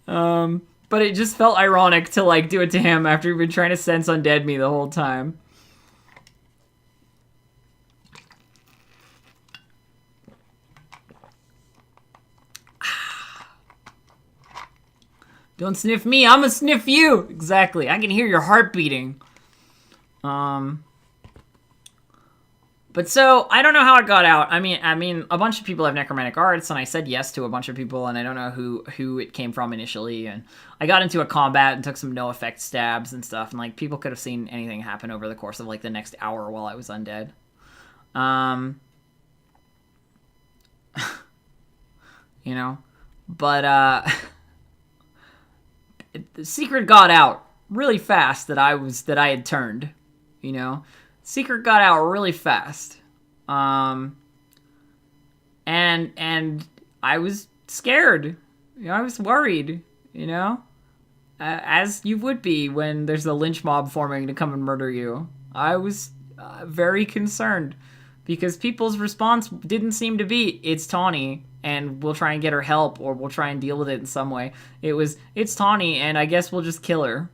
A: But it just felt ironic to like do it to him after he'd been trying to sense undead me the whole time. "Don't sniff me, I'm gonna sniff you." Exactly. I can hear your heart beating. But so I don't know how it got out. I mean, a bunch of people have necromantic arts, and I said yes to a bunch of people, and I don't know who it came from initially. And I got into a combat and took some no effect stabs and stuff, and like people could have seen anything happen over the course of like the next hour while I was undead. You know, but the secret got out really fast that I had turned. You know, secret got out really fast. And I was scared. You know, I was worried, you know? As you would be when there's a lynch mob forming to come and murder you. I was very concerned because people's response didn't seem to be, it's Tawney, and we'll try and get her help, or we'll try and deal with it in some way. It was, it's Tawney, and I guess we'll just kill her.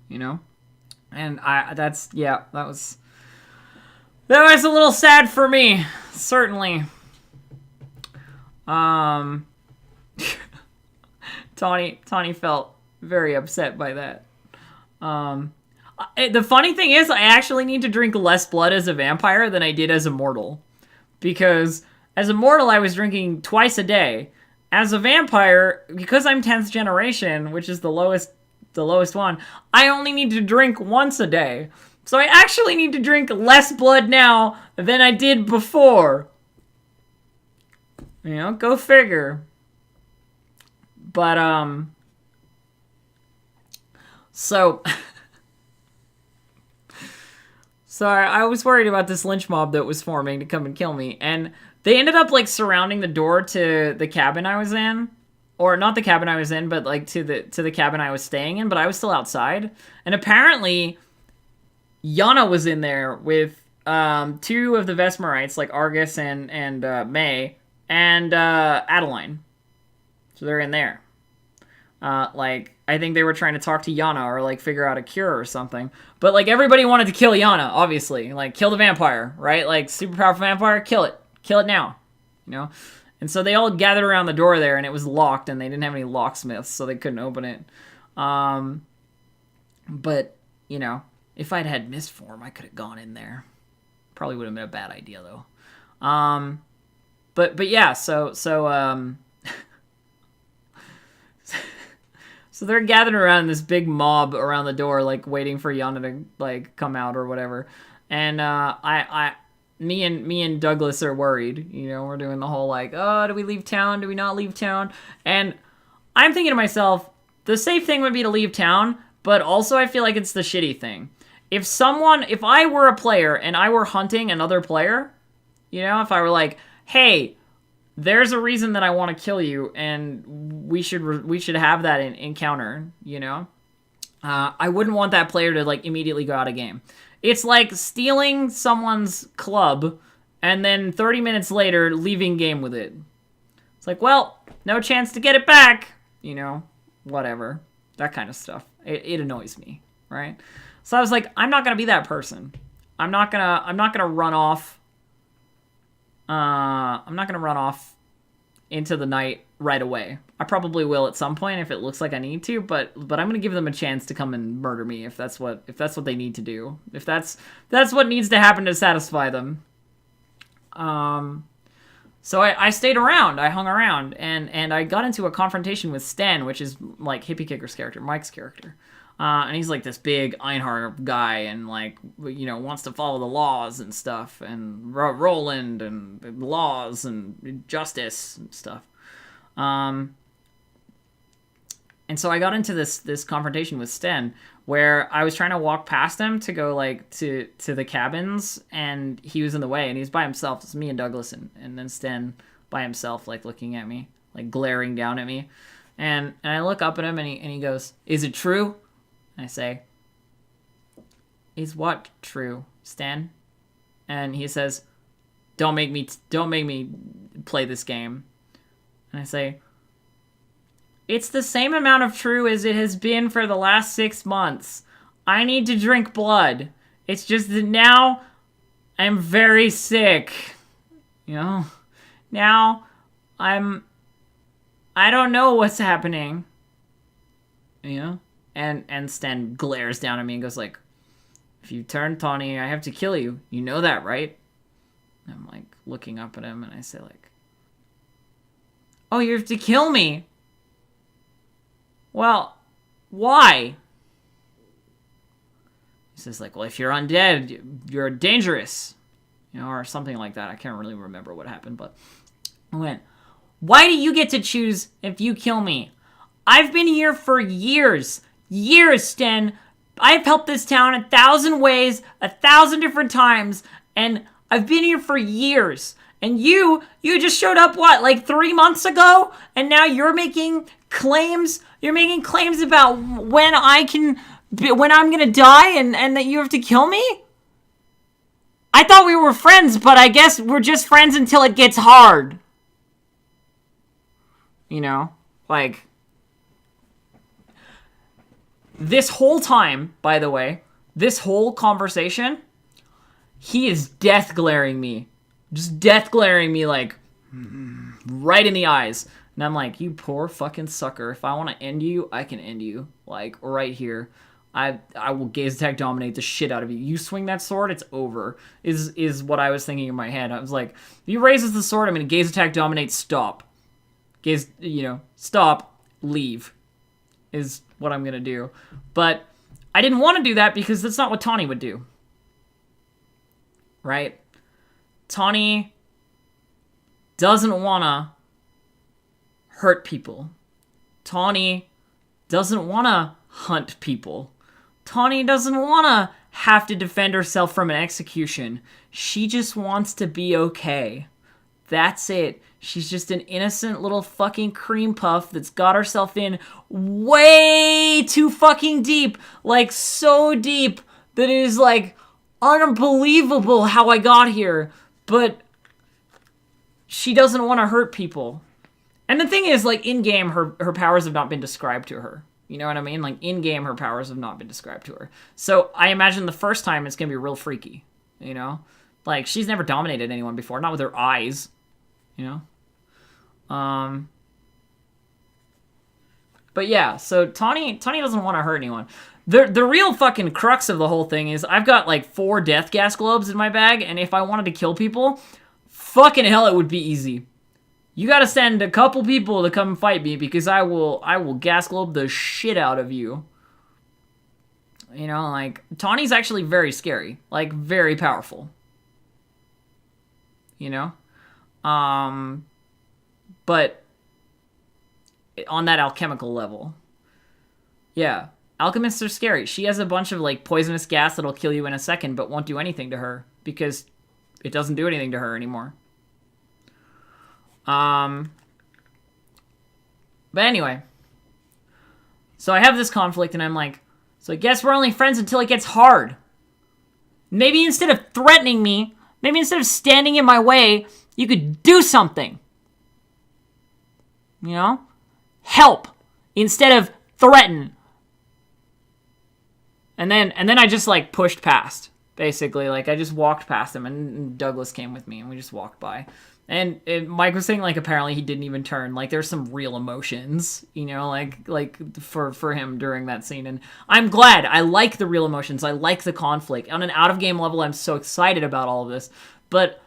A: You know? And that was a little sad for me, certainly. Tawney felt very upset by that. The funny thing is, I actually need to drink less blood as a vampire than I did as a mortal. Because as a mortal, I was drinking twice a day. As a vampire, because I'm 10th generation, which is the lowest one, I only need to drink once a day. So I actually need to drink less blood now than I did before. You know, go figure. But, so I was worried about this lynch mob that was forming to come and kill me. And they ended up, like, surrounding the door to the cabin I was in. Or not the cabin I was in, but, like, to the cabin I was staying in. But I was still outside. And apparently, Yana was in there with two of the Vesmerites, like Argus and May, and Adeline. So they're in there. Like, I think they were trying to talk to Yana or, like, figure out a cure or something. But, like, everybody wanted to kill Yana, obviously. Like, kill the vampire, right? Like, super powerful vampire, kill it. Kill it now. You know? And so they all gathered around the door there, and it was locked, and they didn't have any locksmiths, so they couldn't open it. But, you know, if I'd had mist form, I could have gone in there. Probably would have been a bad idea, though. But yeah, so so they're gathered around this big mob around the door, like, waiting for Yana to, like, come out or whatever. And, me and Douglas are worried, you know, we're doing the whole, like, oh, do we leave town? Do we not leave town? And I'm thinking to myself, the safe thing would be to leave town, but also I feel like it's the shitty thing. If I were a player and I were hunting another player, you know, if I were like, hey, there's a reason that I want to kill you, and we should have that encounter, you know? I wouldn't want that player to, like, immediately go out of game. It's like stealing someone's club and then 30 minutes later leaving game with it. It's like, well, no chance to get it back. You know, whatever. That kind of stuff. It annoys me, right? So I was like, I'm not going to be that person. I'm not going to run off. I'm not going to run off into the night right away. I probably will at some point if it looks like I need to, but I'm going to give them a chance to come and murder me if that's what they need to do. If that's what needs to happen to satisfy them. So I stayed around. I hung around, and I got into a confrontation with Sten, which is like Hippie Kicker's character, Mike's character. And he's like this big Einhard guy, and like, you know, wants to follow the laws and stuff, and Roland and laws and justice and stuff. And so I got into this confrontation with Sten, where I was trying to walk past him to go like to the cabins, and he was in the way, and he was by himself. It's me and Douglas, and then Sten by himself, like looking at me, like glaring down at me. And I look up at him, and he goes, "Is it true?" And I say, "Is what true, Sten?" And he says, don't make me play this game." And I say, "It's the same amount of true as it has been for the last 6 months. I need to drink blood. It's just that now I'm very sick. You know? Now I don't know what's happening." You know? And Sten glares down at me and goes like, If you turn Tawney, I have to kill you. You know that, right? And I'm like looking up at him and I say like, oh, you have to kill me. Well, why? He says like, well, if you're undead, you're dangerous. You know, or something like that. I can't really remember what happened, but I went, why do you get to choose if you kill me? I've been here for years. Years, Sten. I've helped this town 1,000 ways, 1,000 different times, and I've been here for years. And you just showed up, what, like 3 months ago? And now you're making claims? You're making claims about when I'm gonna die and that you have to kill me? I thought we were friends, but I guess we're just friends until it gets hard. You know? Like, this whole time, by the way, this whole conversation, he is death glaring me. Just death glaring me, like, right in the eyes. And I'm like, you poor fucking sucker. If I want to end you, I can end you. Like, right here. I will gaze attack dominate the shit out of you. You swing that sword, it's over. Is what I was thinking in my head. I was like, if he raises the sword, I'm going to gaze attack dominate, stop. Gaze, stop, leave. Is what I'm going to do. But I didn't want to do that because that's not what Tawney would do. Right? Tawney doesn't want to hurt people. Tawney doesn't want to hunt people. Tawney doesn't want to have to defend herself from an execution. She just wants to be okay. That's it. She's just an innocent little fucking cream puff that's got herself in way too fucking deep. Like, so deep that it is, like, unbelievable how I got here. But she doesn't want to hurt people. And the thing is, like, in-game, her powers have not been described to her. You know what I mean? Like, in-game, her powers have not been described to her. So I imagine the first time it's going to be real freaky, you know? Like, she's never dominated anyone before, not with her eyes, you know? But yeah, so Tawney doesn't want to hurt anyone. The real fucking crux of the whole thing is I've got, like, 4 death gas globes in my bag, and if I wanted to kill people, fucking hell, it would be easy. You gotta send a couple people to come fight me because I will gas globe the shit out of you. You know, like, Tawney's actually very scary. Like, very powerful. You know? But on that alchemical level. Yeah. Alchemists are scary. She has a bunch of, like, poisonous gas that'll kill you in a second but won't do anything to her because it doesn't do anything to her anymore. But anyway, so I have this conflict and I'm like, so I guess we're only friends until it gets hard. Maybe instead of threatening me, maybe instead of standing in my way, you could do something. You know? Help instead of threaten. And then I just, like, pushed past, basically. Like, I just walked past him and Douglas came with me and we just walked by. And Mike was saying, like, apparently he didn't even turn. Like, there's some real emotions, you know, like for him during that scene. And I'm glad. I like the real emotions. I like the conflict. On an out-of-game level, I'm so excited about all of this. But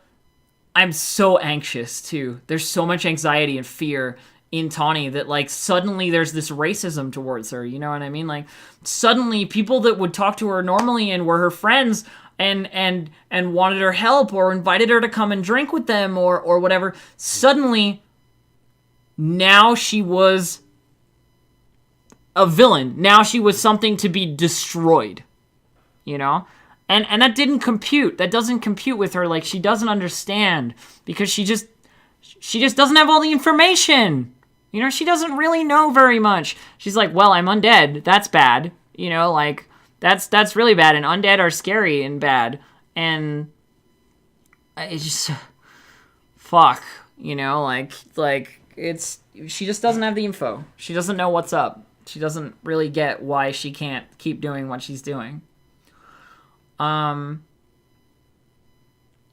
A: I'm so anxious, too. There's so much anxiety and fear in Tawney that, like, suddenly there's this racism towards her, you know what I mean? Like, suddenly people that would talk to her normally and were her friends and wanted her help or invited her to come and drink with them or whatever, suddenly now she was a villain. Now she was something to be destroyed, you know? And that didn't compute. That doesn't compute with her. Like, she doesn't understand because she just doesn't have all the information. You know, she doesn't really know very much. She's like, well, I'm undead. That's bad. You know, like, that's really bad. And undead are scary and bad. And it's just, fuck, you know, like she just doesn't have the info. She doesn't know what's up. She doesn't really get why she can't keep doing what she's doing.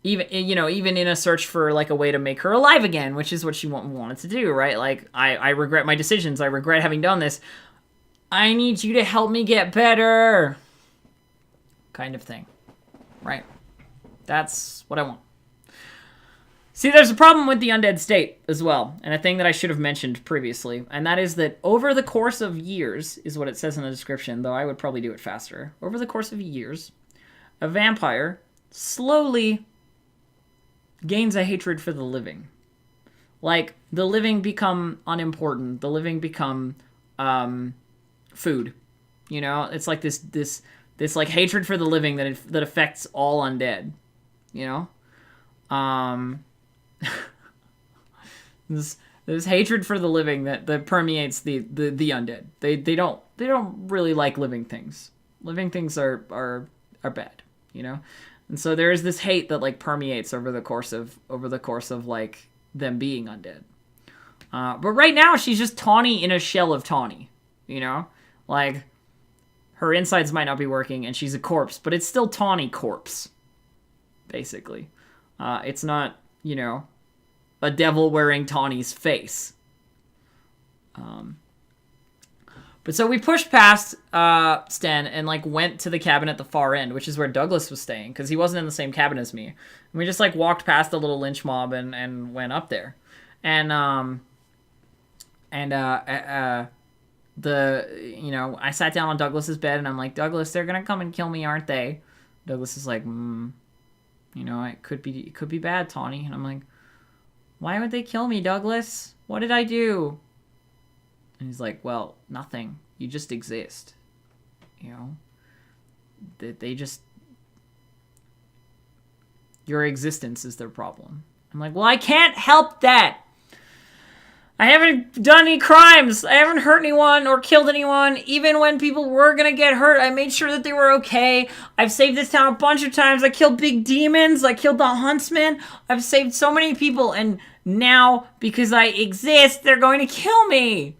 A: Even in a search for, like, a way to make her alive again, which is what she wanted to do, right? Like, I regret my decisions. I regret having done this. I need you to help me get better. kind of thing, right? That's what I want. See, there's a problem with the undead state as well, and a thing that I should have mentioned previously, and that is that over the course of years, is what it says in the description, though I would probably do it faster. Over the course of years, a vampire slowly gains a hatred for the living. Like, the living become unimportant. The living become food. You know, it's like this like hatred for the living that affects all undead. You know, this hatred for the living that permeates the undead. They don't really like living things. Living things are bad. You know, and so there is this hate that like permeates over the course of like them being undead. But right now she's just Tawney in a shell of Tawney. You know, like her insides might not be working and she's a corpse, but it's still Tawney corpse. Basically, it's not, you know, a devil wearing Tawney's face. But so we pushed past Sten and like went to the cabin at the far end, which is where Douglas was staying, because he wasn't in the same cabin as me. And we just like walked past the little lynch mob and went up there. And you know, I sat down on Douglas's bed and I'm like, Douglas, they're gonna come and kill me, aren't they? Douglas is like, you know, it could be bad, Tawney. And I'm like, why would they kill me, Douglas? What did I do? And he's like, well, nothing. You just exist. You know? They just... Your existence is their problem. I'm like, well, I can't help that! I haven't done any crimes! I haven't hurt anyone or killed anyone. Even when people were gonna get hurt, I made sure that they were okay. I've saved this town a bunch of times. I killed big demons. I killed the huntsman. I've saved so many people, and now, because I exist, they're going to kill me!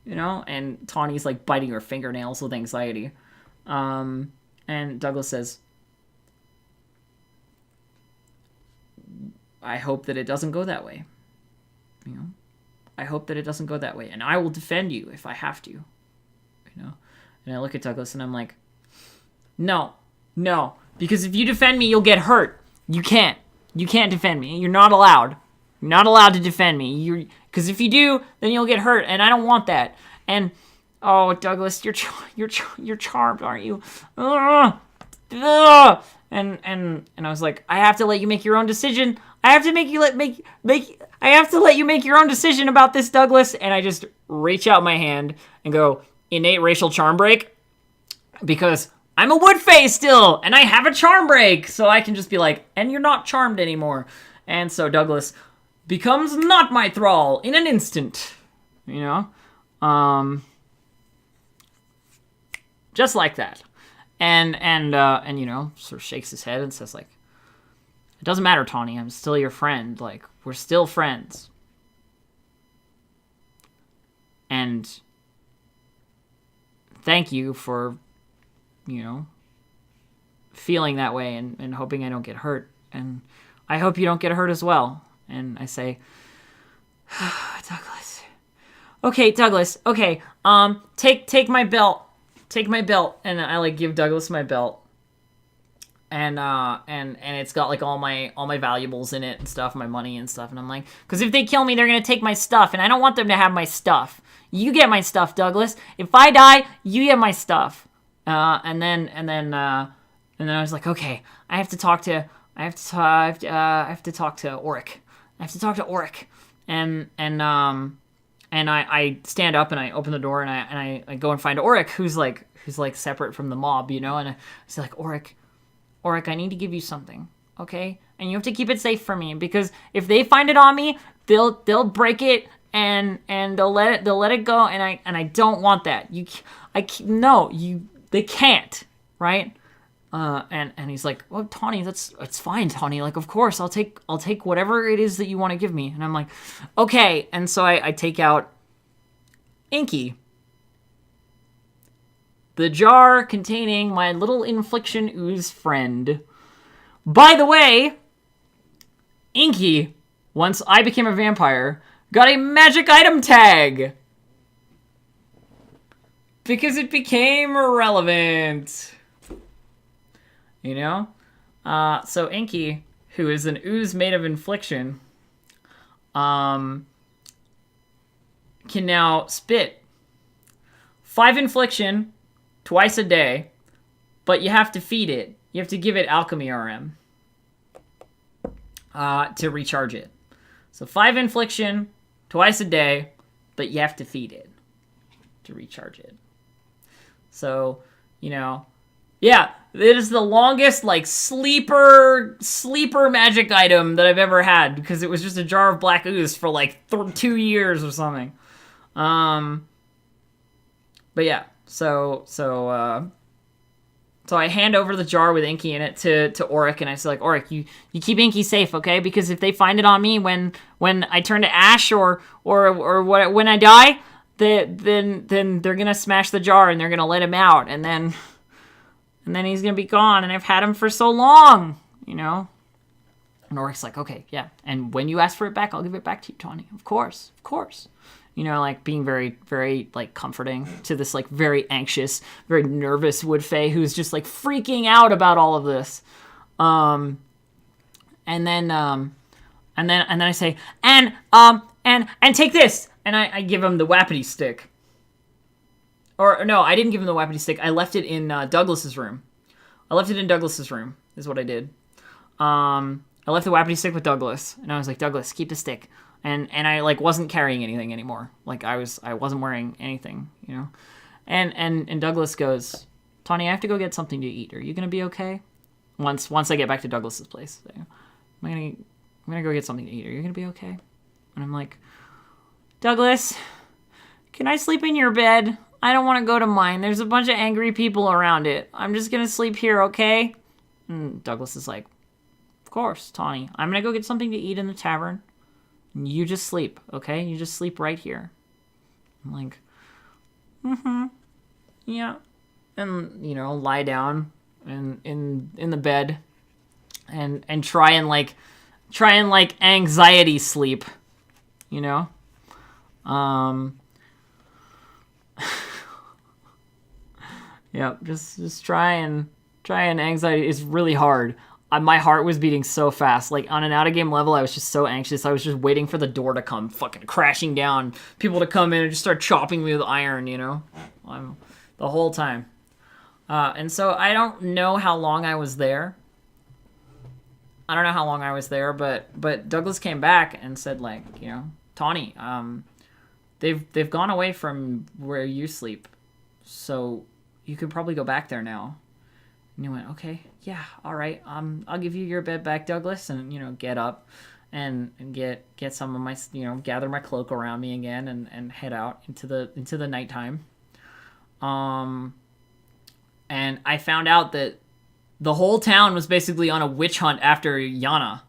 A: You know, and Tawney's like biting her fingernails with anxiety. And Douglas says, I hope that it doesn't go that way. You know, I hope that it doesn't go that way. And I will defend you if I have to. You know, and I look at Douglas and I'm like, no, because if you defend me, you'll get hurt. You can't defend me. You're not allowed. You're not allowed to defend me. Because if you do, then you'll get hurt, and I don't want that. And oh, Douglas, you're charmed, aren't you? And I was like, I have to let you make your own decision. I have to I have to let you make your own decision about this, Douglas. And I just reach out my hand and go, innate racial charm break, because I'm a wood face still, and I have a charm break, so I can just be like, and you're not charmed anymore. And so Douglas becomes not my thrall in an instant, you know? Just like that. And you know, sort of shakes his head and says, like, it doesn't matter, Tawney, I'm still your friend. Like, we're still friends. And thank you for, you know, feeling that way and hoping I don't get hurt. And I hope you don't get hurt as well. And I say, Douglas. Okay, Douglas. Okay. Take my belt. Take my belt. And I like give Douglas my belt. And it's got like all my valuables in it and stuff, my money and stuff. And I'm like, because if they kill me, they're gonna take my stuff, and I don't want them to have my stuff. You get my stuff, Douglas. If I die, you get my stuff. And then I was like, okay, I have to talk to Oric. I have to talk to Oric. And I stand up and I open the door and I go and find Oric, who's like separate from the mob, you know. And I say like, Oric, I need to give you something, okay? And you have to keep it safe for me, because if they find it on me, they'll break it and they'll let it go, and I don't want that. They can't, right? And he's like, well, Tawney, it's fine, Tawney. Like, of course, I'll take whatever it is that you want to give me. And I'm like, okay. And so I take out Inky, the jar containing my little infliction ooze friend. By the way, Inky, once I became a vampire, got a magic item tag, because it became irrelevant. you know? So Inky, who is an ooze made of infliction, can now spit 5 infliction twice a day, but you have to feed it. You have to give it alchemy RM to recharge it. So 5 infliction twice a day, but you have to feed it to recharge it. So, you know, yeah, it is the longest, like, sleeper magic item that I've ever had, because it was just a jar of black ooze for, like, 2 years or something. But yeah, so I hand over the jar with Inky in it to Auric, and I say, like, Auric, you keep Inky safe, okay? Because if they find it on me when I turn to ash or when I die, then they're gonna smash the jar and they're gonna let him out, and then he's gonna be gone, and I've had him for so long, you know? And Auric's like, okay, yeah. And when you ask for it back, I'll give it back to you, Tawney. Of course. You know, like, being very, very, like, comforting to this, like, very anxious, very nervous Wood Fae who's just, like, freaking out about all of this. And then I say, and take this, and I give him the Wapiti stick. Or no, I didn't give him the Wapiti stick. I left it in Douglas's room. Is what I did. I left the Wapiti stick with Douglas, and I was like, Douglas, keep the stick. And I, like, wasn't carrying anything anymore. Like, I wasn't wearing anything, you know? And Douglas goes, Tawney, I have to go get something to eat. Are you gonna be okay? Once I get back to Douglas's place. I'm gonna go get something to eat. Are you gonna be okay? And I'm like, Douglas, can I sleep in your bed? I don't want to go to mine. There's a bunch of angry people around it. I'm just gonna sleep here, okay? And Douglas is like, of course, Tawney. I'm gonna go get something to eat in the tavern. You just sleep, okay? You just sleep right here. I'm like, yeah. And, you know, lie down in the bed and try and anxiety sleep, you know? Yeah, just try and anxiety. It's really hard. My heart was beating so fast. Like, on an out-of-game level, I was just so anxious. I was just waiting for the door to come fucking crashing down. People to come in and just start chopping me with iron, you know? The whole time. And so I don't know how long I was there. But Douglas came back and said, like, you know, Tawney, they've gone away from where you sleep. So you could probably go back there now. And he went, okay, yeah, all right. I'll give you your bed back, Douglas, and, you know, get up and get some of my, you know, gather my cloak around me again and head out into the nighttime. And I found out that the whole town was basically on a witch hunt after Yana.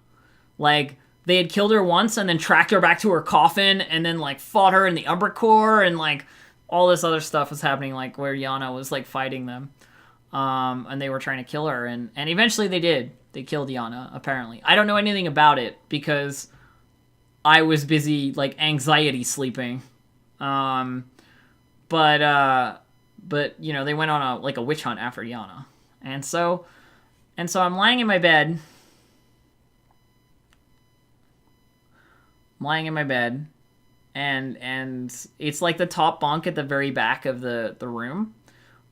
A: Like, they had killed her once and then tracked her back to her coffin and then, like, fought her in the Umbracore, and, like, all this other stuff was happening, like, where Yana was, like, fighting them. And they were trying to kill her, and eventually they did. They killed Yana, apparently. I don't know anything about it because I was busy, like, anxiety sleeping. But you know, they went on a witch hunt after Yana. And so I'm lying in my bed. And it's like the top bunk at the very back of the room.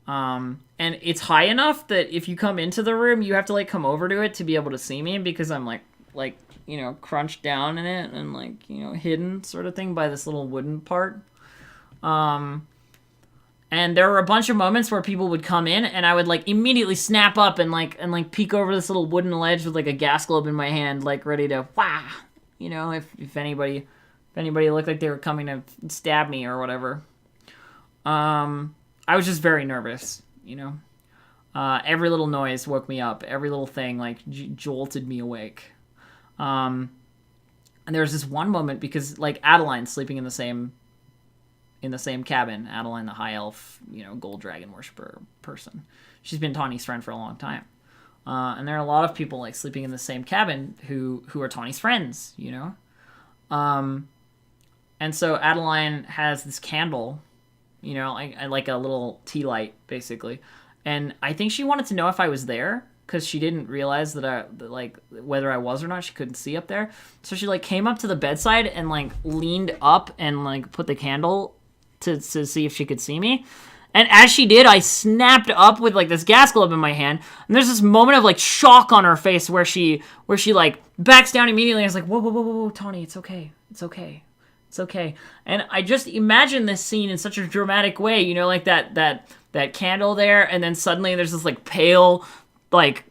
A: And it's high enough that if you come into the room, you have to, like, come over to it to be able to see me, because I'm like, you know, crunched down in it and, like, you know, hidden sort of thing by this little wooden part. And there were a bunch of moments where people would come in and I would, like, immediately snap up and peek over this little wooden ledge with, like, a gas globe in my hand, like, ready to, wah, you know, if anybody looked like they were coming to stab me or whatever. I was just very nervous, you know. Every little noise woke me up. Every little thing, like, jolted me awake. And there was this one moment because, like, Adeline's sleeping in the same cabin. Adeline, the high elf, you know, gold dragon worshiper person. She's been Tawney's friend for a long time. And there are a lot of people, like, sleeping in the same cabin who are Tawney's friends, you know. And so Adeline has this candle, you know, like a little tea light, basically. And I think she wanted to know if I was there, because she didn't realize that like whether I was or not. She couldn't see up there, so she like came up to the bedside and like leaned up and like put the candle to see if she could see me. And as she did, I snapped up with like this gas globe in my hand, and there's this moment of like shock on her face where she like backs down immediately. I was like, whoa, whoa, whoa, whoa, whoa, Tawney, it's okay, it's okay, it's okay. And I just imagine this scene in such a dramatic way, you know, like that candle there, and then suddenly there's this like pale like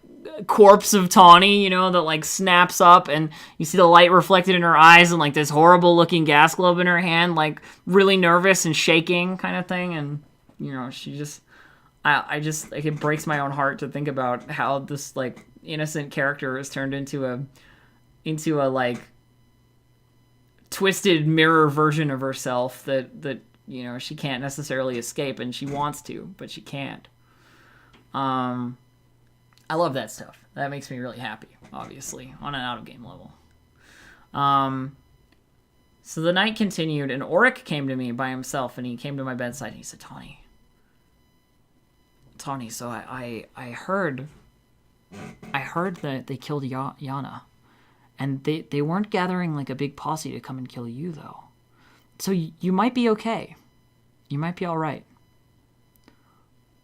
A: corpse of Tawney, you know, that like snaps up, and you see the light reflected in her eyes, and like this horrible looking gas globe in her hand, like really nervous and shaking kind of thing. And you know, she just, I just, like, it breaks my own heart to think about how this, like, innocent character is turned into a like, twisted mirror version of herself that, you know, she can't necessarily escape, and she wants to, but she can't. I love that stuff. That makes me really happy, obviously, on an out-of-game level. So the night continued, and Auric came to me by himself, and he came to my bedside, and he said, Tawney, so I heard that they killed Yana, and they weren't gathering like a big posse to come and kill you though. So you might be okay. You might be all right.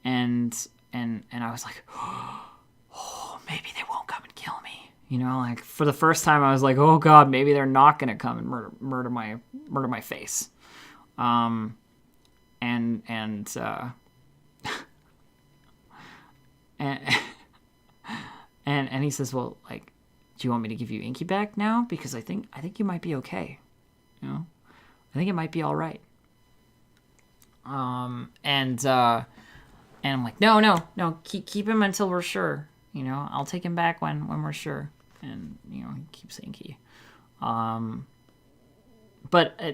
A: And I was like, oh, maybe they won't come and kill me. You know, like for the first time I was like, oh God, maybe they're not gonna come and murder my face. And he says, well, like, do you want me to give you Inky back now? Because I think you might be okay. You know, I think it might be all right. And I'm like, no, keep him until we're sure. You know, I'll take him back when we're sure. And you know, he keeps Inky. But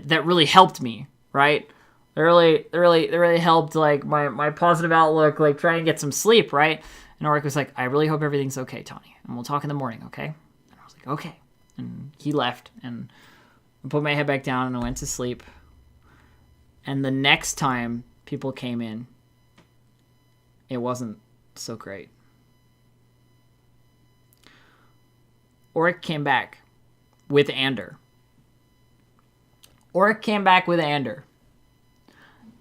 A: that really helped me, right? It really helped, like, my positive outlook, like, trying to get some sleep, right? And Auric was like, I really hope everything's okay, Tawney. And we'll talk in the morning, okay? And I was like, okay. And he left, and I put my head back down, and I went to sleep. And the next time people came in, it wasn't so great. Auric came back with Ander.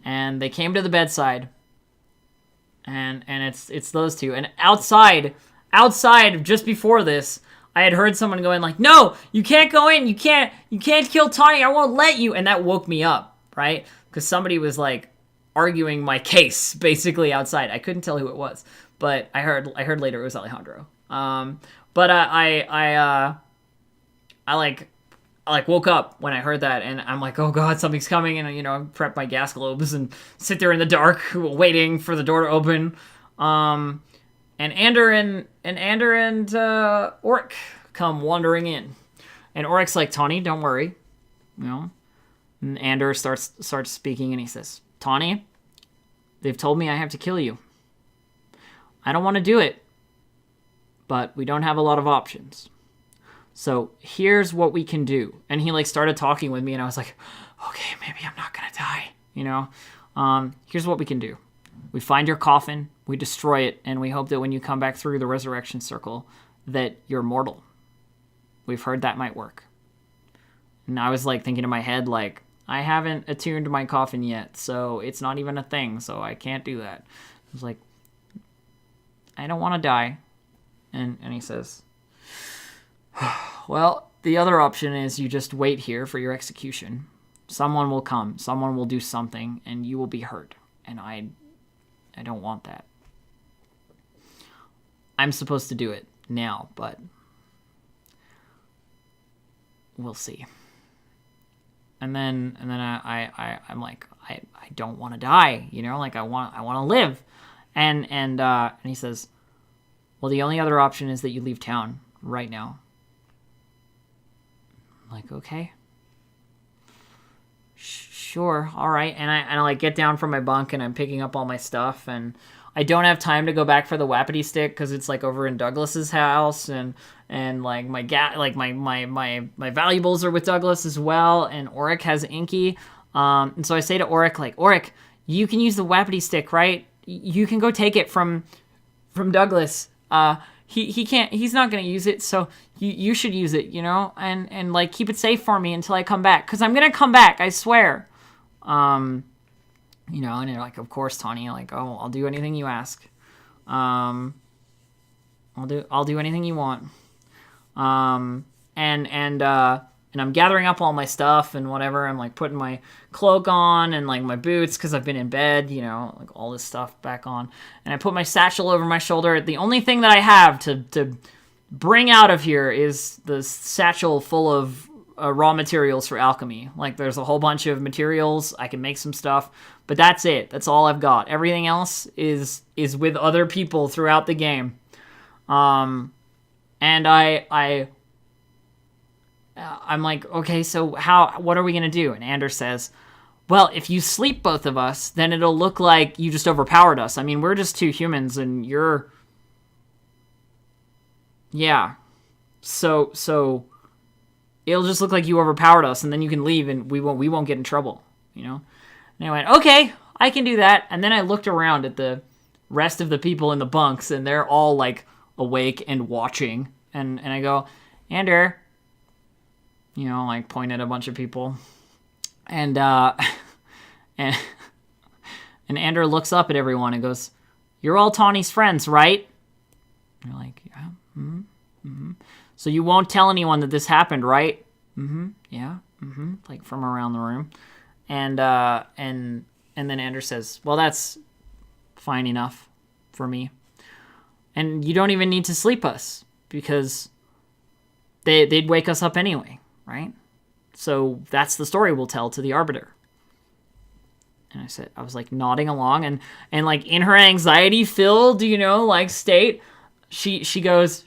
A: And they came to the bedside, and it's those two. And outside, just before this, I had heard someone going like, "No, you can't go in. You can't kill Tawney. I won't let you." And that woke me up, right? Because somebody was like arguing my case basically outside. I couldn't tell who it was, but I heard later it was Alejandro. But I woke up when I heard that, and I'm like, oh God, something's coming. And, you know, I prep my gas globes and sit there in the dark waiting for the door to open. And Ander and Auric come wandering in. And Auric's like, Tawney, don't worry. You know? And Ander starts speaking, and he says, Tawney, they've told me I have to kill you. I don't want to do it, but we don't have a lot of options. So here's what we can do. And he like started talking with me, and I was like, okay, maybe I'm not gonna die, you know? Here's what we can do. We find your coffin, we destroy it, and we hope that when you come back through the resurrection circle that you're mortal. We've heard that might work. And I was like thinking in my head, like, I haven't attuned my coffin yet, so it's not even a thing, so I can't do that. I was like, I don't want to die. And he says, well, the other option is you just wait here for your execution. Someone will come, someone will do something, and you will be hurt. And I don't want that. I'm supposed to do it now, but we'll see. And then I'm like, I don't want to die, you know, like I want to live. And he says, well, the only other option is that you leave town right now. I'm like, okay, sure, all right. And I like get down from my bunk, and I'm picking up all my stuff, and I don't have time to go back for the Wapiti stick because it's like over in Douglas's house, and like my valuables are with Douglas as well, and Auric has Inky. And so I say to Auric, like, Auric, you can use the Wapiti stick, right? You can go take it from Douglas. he can't, he's not gonna use it, so you should use it, and like keep it safe for me until I come back, because I'm gonna come back, I swear. And they're like, of course, Tawney, like, oh, I'll do anything you ask. I'll do anything you want. And I'm gathering up all my stuff and whatever. I'm like putting my cloak on and like my boots because I've been in bed, like all this stuff back on. And I put my satchel over my shoulder. The only thing that I have to bring out of here is the satchel full of raw materials for alchemy. Like there's a whole bunch of materials. I can make some stuff, but that's it. That's all I've got. Everything else is with other people throughout the game. And I'm like, okay, so what are we going to do? And Anders says, well, if you sleep both of us, then it'll look like you just overpowered us. I mean, we're just two humans and you're... Yeah. So it'll just look like you overpowered us and then you can leave and we won't get in trouble, And I went, okay, I can do that. And then I looked around at the rest of the people in the bunks and they're all like awake and watching. And I go, Ander... like point at a bunch of people. And and Ander looks up at everyone and goes, you're all Tawney's friends, right? And they're like, yeah. Mm-hmm. Mm-hmm. So you won't tell anyone that this happened, right? Mm-hmm. Yeah. Mm-hmm. Like from around the room. And then Ander says, well, that's fine enough for me. And you don't even need to sleep us because they'd wake us up anyway. Right? So that's the story we'll tell to the Arbiter. And I was like nodding along and like in her anxiety filled, like state, she goes,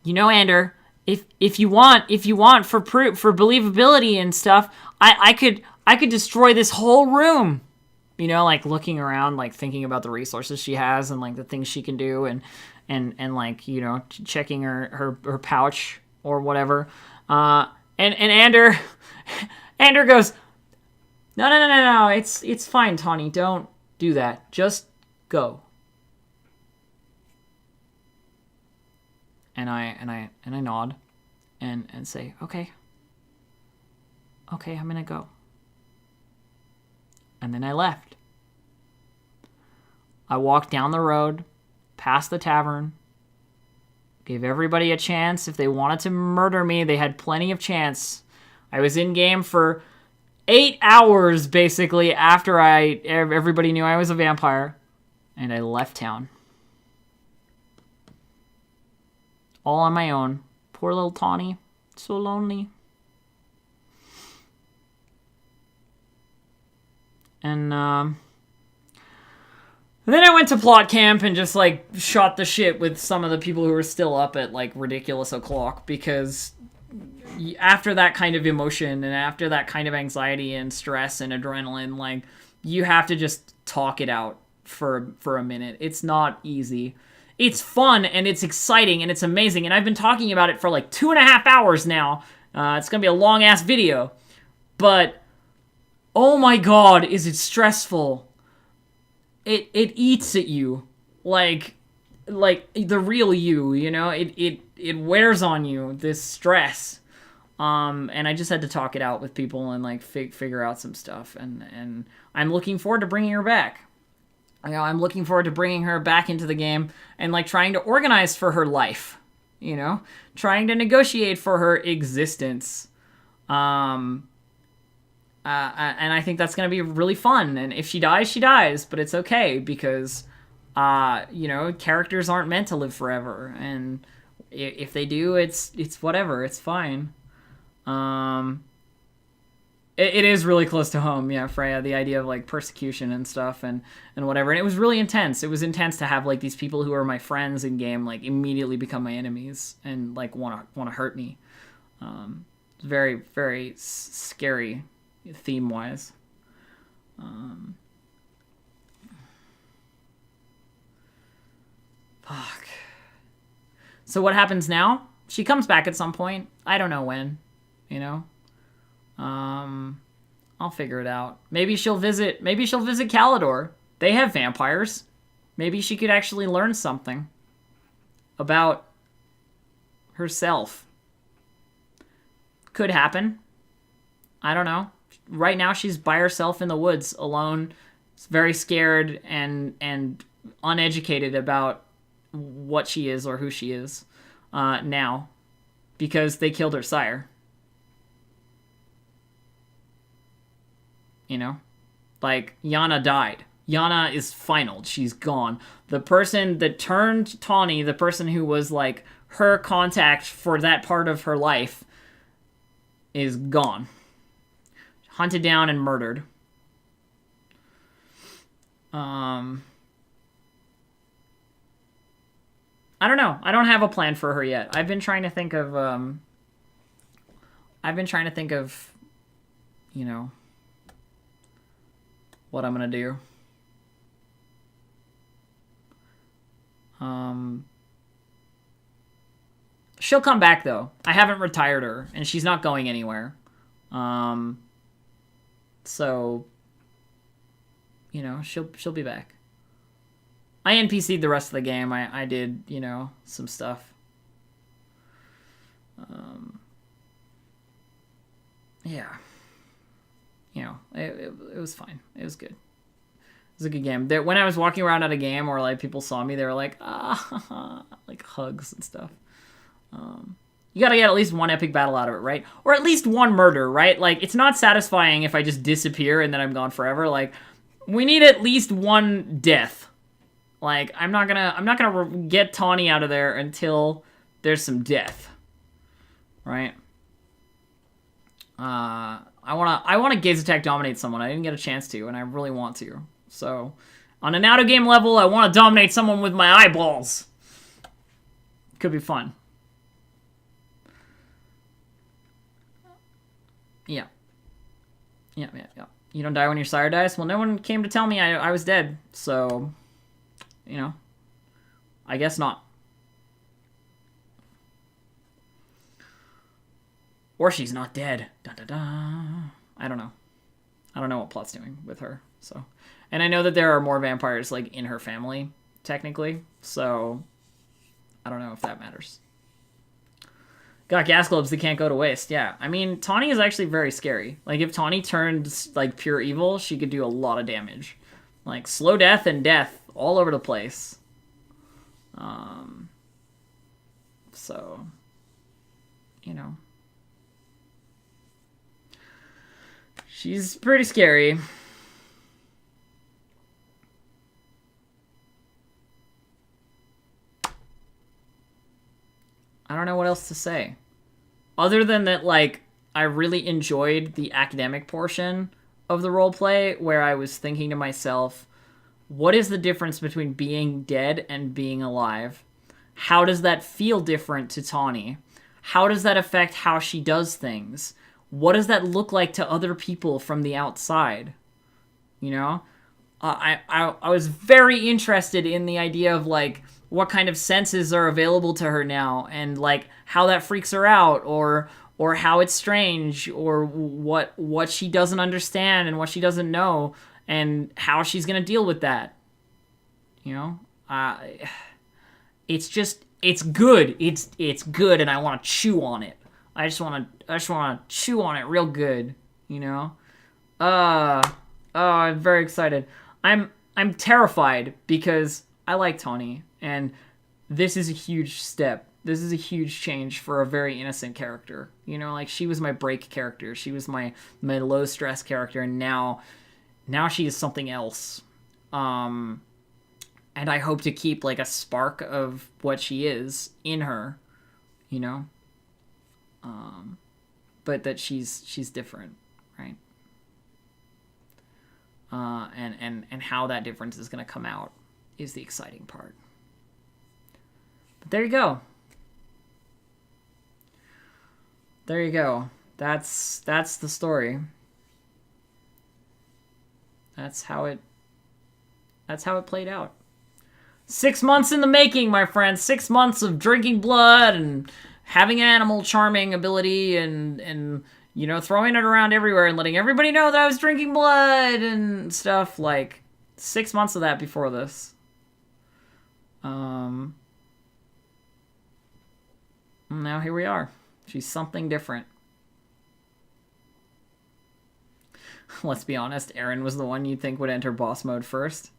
A: Ander, if you want for proof, for believability and stuff, I could destroy this whole room. Like looking around, like thinking about the resources she has and like the things she can do and like, checking her pouch or whatever. And Ander goes, no, it's fine, Tawney, don't do that. Just go. And I nod and say, okay, I'm gonna go. And then I left. I walked down the road, past the tavern, gave everybody a chance. If they wanted to murder me, they had plenty of chance. I was in game for 8 hours, basically, after everybody knew I was a vampire. And I left town. All on my own. Poor little Tawney. So lonely. And then I went to plot camp and just like shot the shit with some of the people who were still up at like ridiculous o'clock, because after that kind of emotion and after that kind of anxiety and stress and adrenaline, like you have to just talk it out for a minute. It's not easy. It's fun and it's exciting and it's amazing. And I've been talking about it for like 2.5 hours now. It's going to be a long ass video, but oh my God, is it stressful. It eats at you like the real you, it wears on you, this stress. And I just had to talk it out with people and like figure out some stuff. And I'm looking forward to bringing her back. I'm looking forward to bringing her back into the game and like trying to organize for her life, trying to negotiate for her existence. And I think that's going to be really fun. And if she dies, she dies, but it's okay because, characters aren't meant to live forever. And if they do, it's whatever, it's fine. It is really close to home, yeah, Freya, the idea of like persecution and stuff and whatever. And it was really intense. It was intense to have like these people who are my friends in game like immediately become my enemies and like want to hurt me. Very, very scary theme wise. Fuck. So what happens now? She comes back at some point. I don't know when, I'll figure it out. Maybe she'll visit Calidor. They have vampires. Maybe she could actually learn something about herself. Could happen. I don't know. Right now she's by herself in the woods, alone, very scared and uneducated about what she is or who she is now, because they killed her sire. You know? Like, Yana died. Yana is final. She's gone. The person that turned Tawney, the person who was, like, her contact for that part of her life, is gone. Hunted down and murdered. I don't know. I don't have a plan for her yet. I've been trying to think of, you know, what I'm gonna do. She'll come back, though. I haven't retired her, and she's not going anywhere. So, you know, she'll be back. I NPC'd the rest of the game. I did, you know, some stuff. Yeah. You know, it was fine. It was good. It was a good game. When I was walking around at a game or, like, people saw me, they were like, ah, like, hugs and stuff. You gotta get at least one epic battle out of it, right? Or at least one murder, right? Like, it's not satisfying if I just disappear and then I'm gone forever. Like, we need at least one death. Like, I'm not gonna get Tawney out of there until there's some death, right? I wanna Gaze Attack dominate someone. I didn't get a chance to, and I really want to. So, on an out of game level, I want to dominate someone with my eyeballs. Could be fun. Yeah. Yeah. You don't die when your sire dies? Well, no one came to tell me I was dead, so, you know, I guess not. Or she's not dead. Da da da. I don't know. I don't know what plot's doing with her, so. And I know that there are more vampires, like, in her family, technically, so I don't know if that matters. Got gas globes that can't go to waste. Yeah, I mean, Tawney is actually very scary. Like, if Tawney turned, like, pure evil, she could do a lot of damage. Like, slow death and death all over the place. So, you know. She's pretty scary. I don't know what else to say. Other than that, like, I really enjoyed the academic portion of the roleplay where I was thinking to myself, what is the difference between being dead and being alive? How does that feel different to Tawney? How does that affect how she does things? What does that look like to other people from the outside? You know? I was very interested in the idea of, like, what kind of senses are available to her now, and, like, how that freaks her out, or how it's strange, or what she doesn't understand and what she doesn't know, and how she's gonna deal with that. You know? It's good. It's good, and I want to chew on it. I just want to chew on it real good, you know? I'm very excited. I'm terrified because I like Tawney, and this is a huge step. This is a huge change for a very innocent character. You know, like, she was my break character. She was my low stress character, and now she is something else. And I hope to keep, like, a spark of what she is in her, you know? But that she's different, right? And how that difference is going to come out is the exciting part. But there you go. There you go. That's the story. That's how it played out. 6 months in the making, my friends. 6 months of drinking blood and having an animal charming ability and you know, throwing it around everywhere and letting everybody know that I was drinking blood and stuff. Like, 6 months of that before this. Now here we are. She's something different. Let's be honest, Aaron was the one you'd think would enter boss mode first.